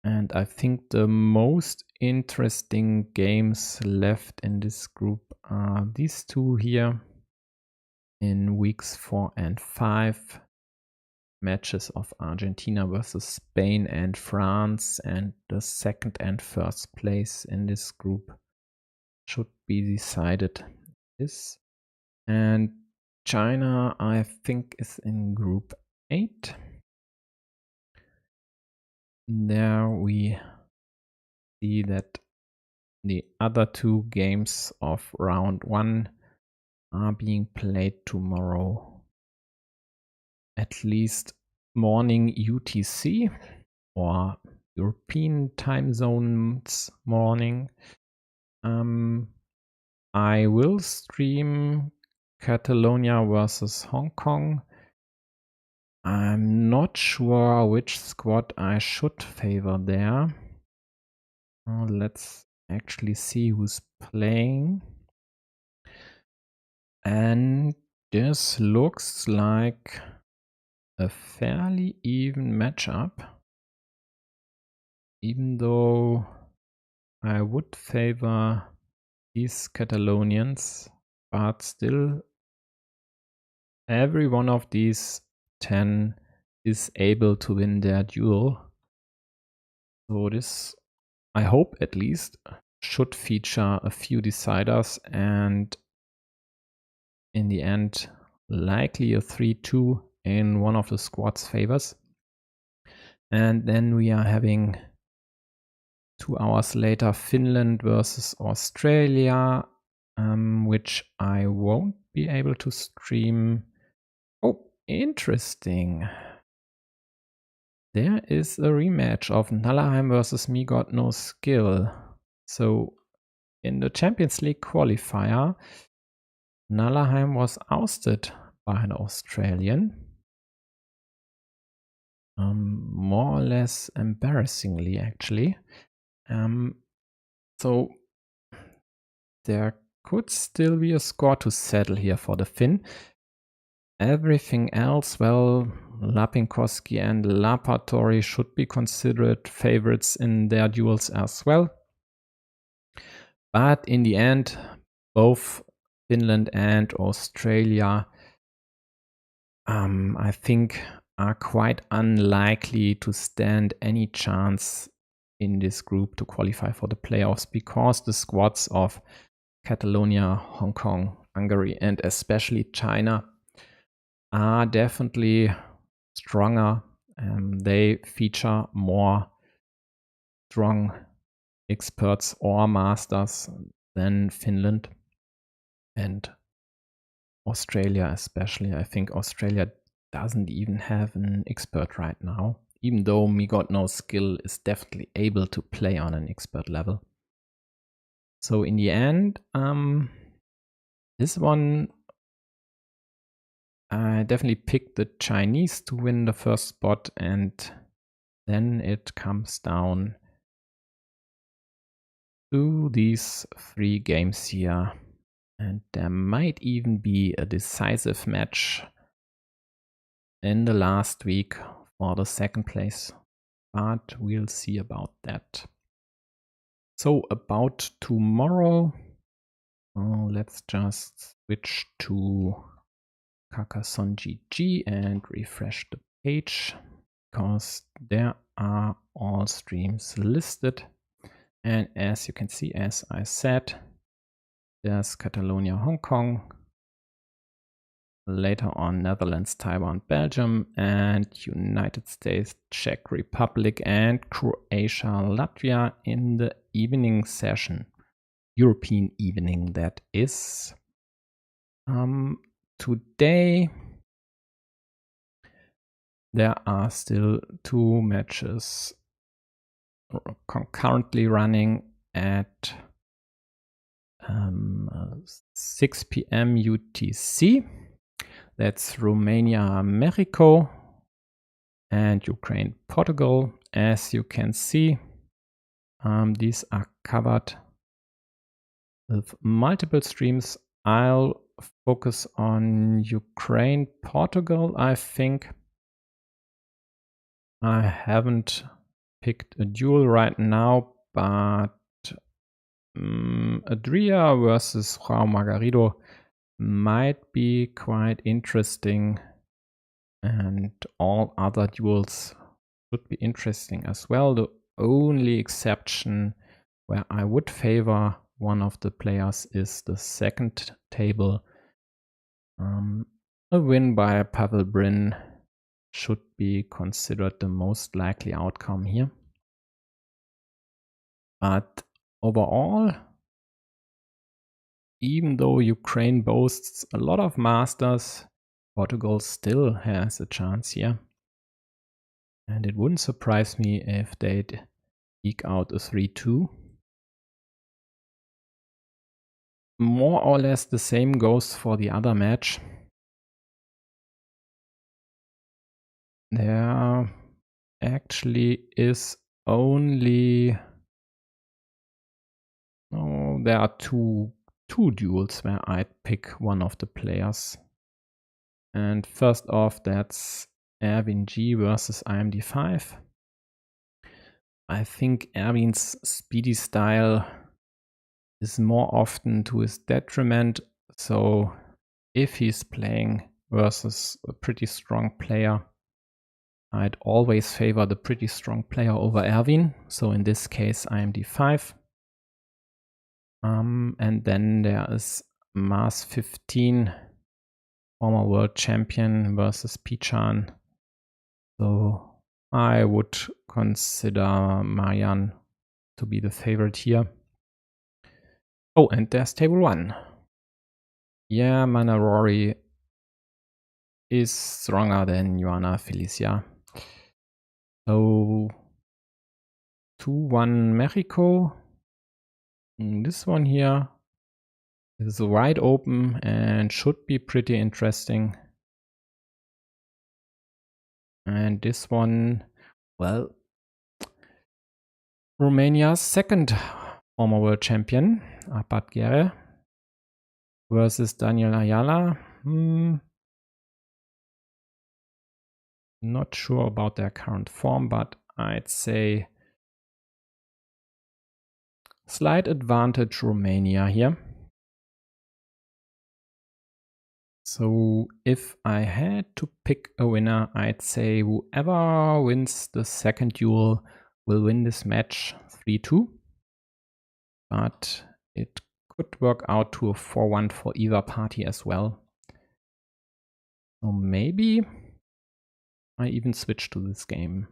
And I think the most interesting games left in this group are these two here in weeks 4 and 5. Matches of Argentina versus Spain and France, and the second and first place in this group should be decided. And China, I think, is in Group 8. There we see that the other two games of round 1 are being played tomorrow, at least morning UTC or European time zones morning. I will stream Catalonia versus Hong Kong. I'm not sure which squad I should favor there. Let's actually see who's playing. And this looks like a fairly even matchup, even though I would favor these Catalonians, but still every one of these 10 is able to win their duel. So this, I hope at least, should feature a few deciders, and in the end likely a 3-2 in one of the squad's favors. And then we are having 2 hours later Finland versus Australia, which I won't be able to stream. Oh, interesting. There is a rematch of Nallerheim versus Me Got No Skill. So in the Champions League qualifier, Nallerheim was ousted by an Australian. more or less embarrassingly, actually. So there could still be a score to settle here for the Finn. Everything else, well, Lapinkoski and Lapatori should be considered favorites in their duels as well. But in the end, both Finland and Australia, I think, are quite unlikely to stand any chance in this group to qualify for the playoffs, because the squads of Catalonia, Hong Kong, Hungary, and especially China are definitely stronger. They feature more strong experts or masters than Finland and Australia, especially. I think Australia doesn't even have an expert right now, even though Me Got No Skill is definitely able to play on an expert level. So in the end, this one, I definitely picked the Chinese to win the first spot, and then it comes down to these 3 games here. And there might even be a decisive match in the last week for the second place, but we'll see about that. So about tomorrow, let's just switch to Carcassonne GG and refresh the page, because there are all streams listed. And as you can see, as I said, there's Catalonia, Hong Kong, later on Netherlands, Taiwan, Belgium, and United States, Czech Republic, and Croatia, Latvia in the evening session. European evening, that is. Today there are still 2 matches concurrently running at 6 p.m. UTC. That's Romania, Mexico, and Ukraine, Portugal. As you can see, these are covered with multiple streams. I'll focus on Ukraine, Portugal, I think. I haven't picked a duel right now, but Adria versus João Margarido might be quite interesting, and all other duels should be interesting as well. The only exception where I would favor one of the players is the second table. A win by Pavel Brin should be considered the most likely outcome here. But overall, even though Ukraine boasts a lot of masters, Portugal still has a chance here. And it wouldn't surprise me if they'd eke out a 3-2. More or less the same goes for the other match. There actually is only... Oh, there are two duels where I'd pick one of the players. And first off, that's Erwin G versus IMD5. I think Erwin's speedy style is more often to his detriment. So if he's playing versus a pretty strong player, I'd always favor the pretty strong player over Erwin. So in this case, IMD5. And then there is Mars 15, former world champion, versus Pichan. So I would consider Marian to be the favorite here. Oh, and there's table 1. Yeah, Mana Rory is stronger than Joanna Felicia. So 2-1 Mexico. This one here is wide open and should be pretty interesting. And this one, well, Romania's second former world champion, Arpad Gere, versus Daniel Ayala. Not sure about their current form, but I'd say slight advantage Romania here. So if I had to pick a winner, I'd say whoever wins the second duel will win this match 3-2. But it could work out to a 4-1 for either party as well. So maybe I even switch to this game,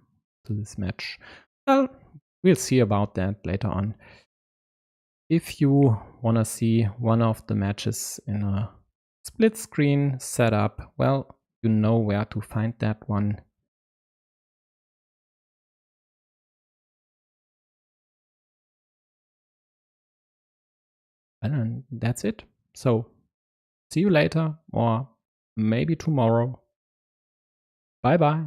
to this match. Well, we'll see about that later on. If you want to see one of the matches in a split screen setup, well, you know where to find that one. And that's it. So see you later or maybe tomorrow. Bye bye.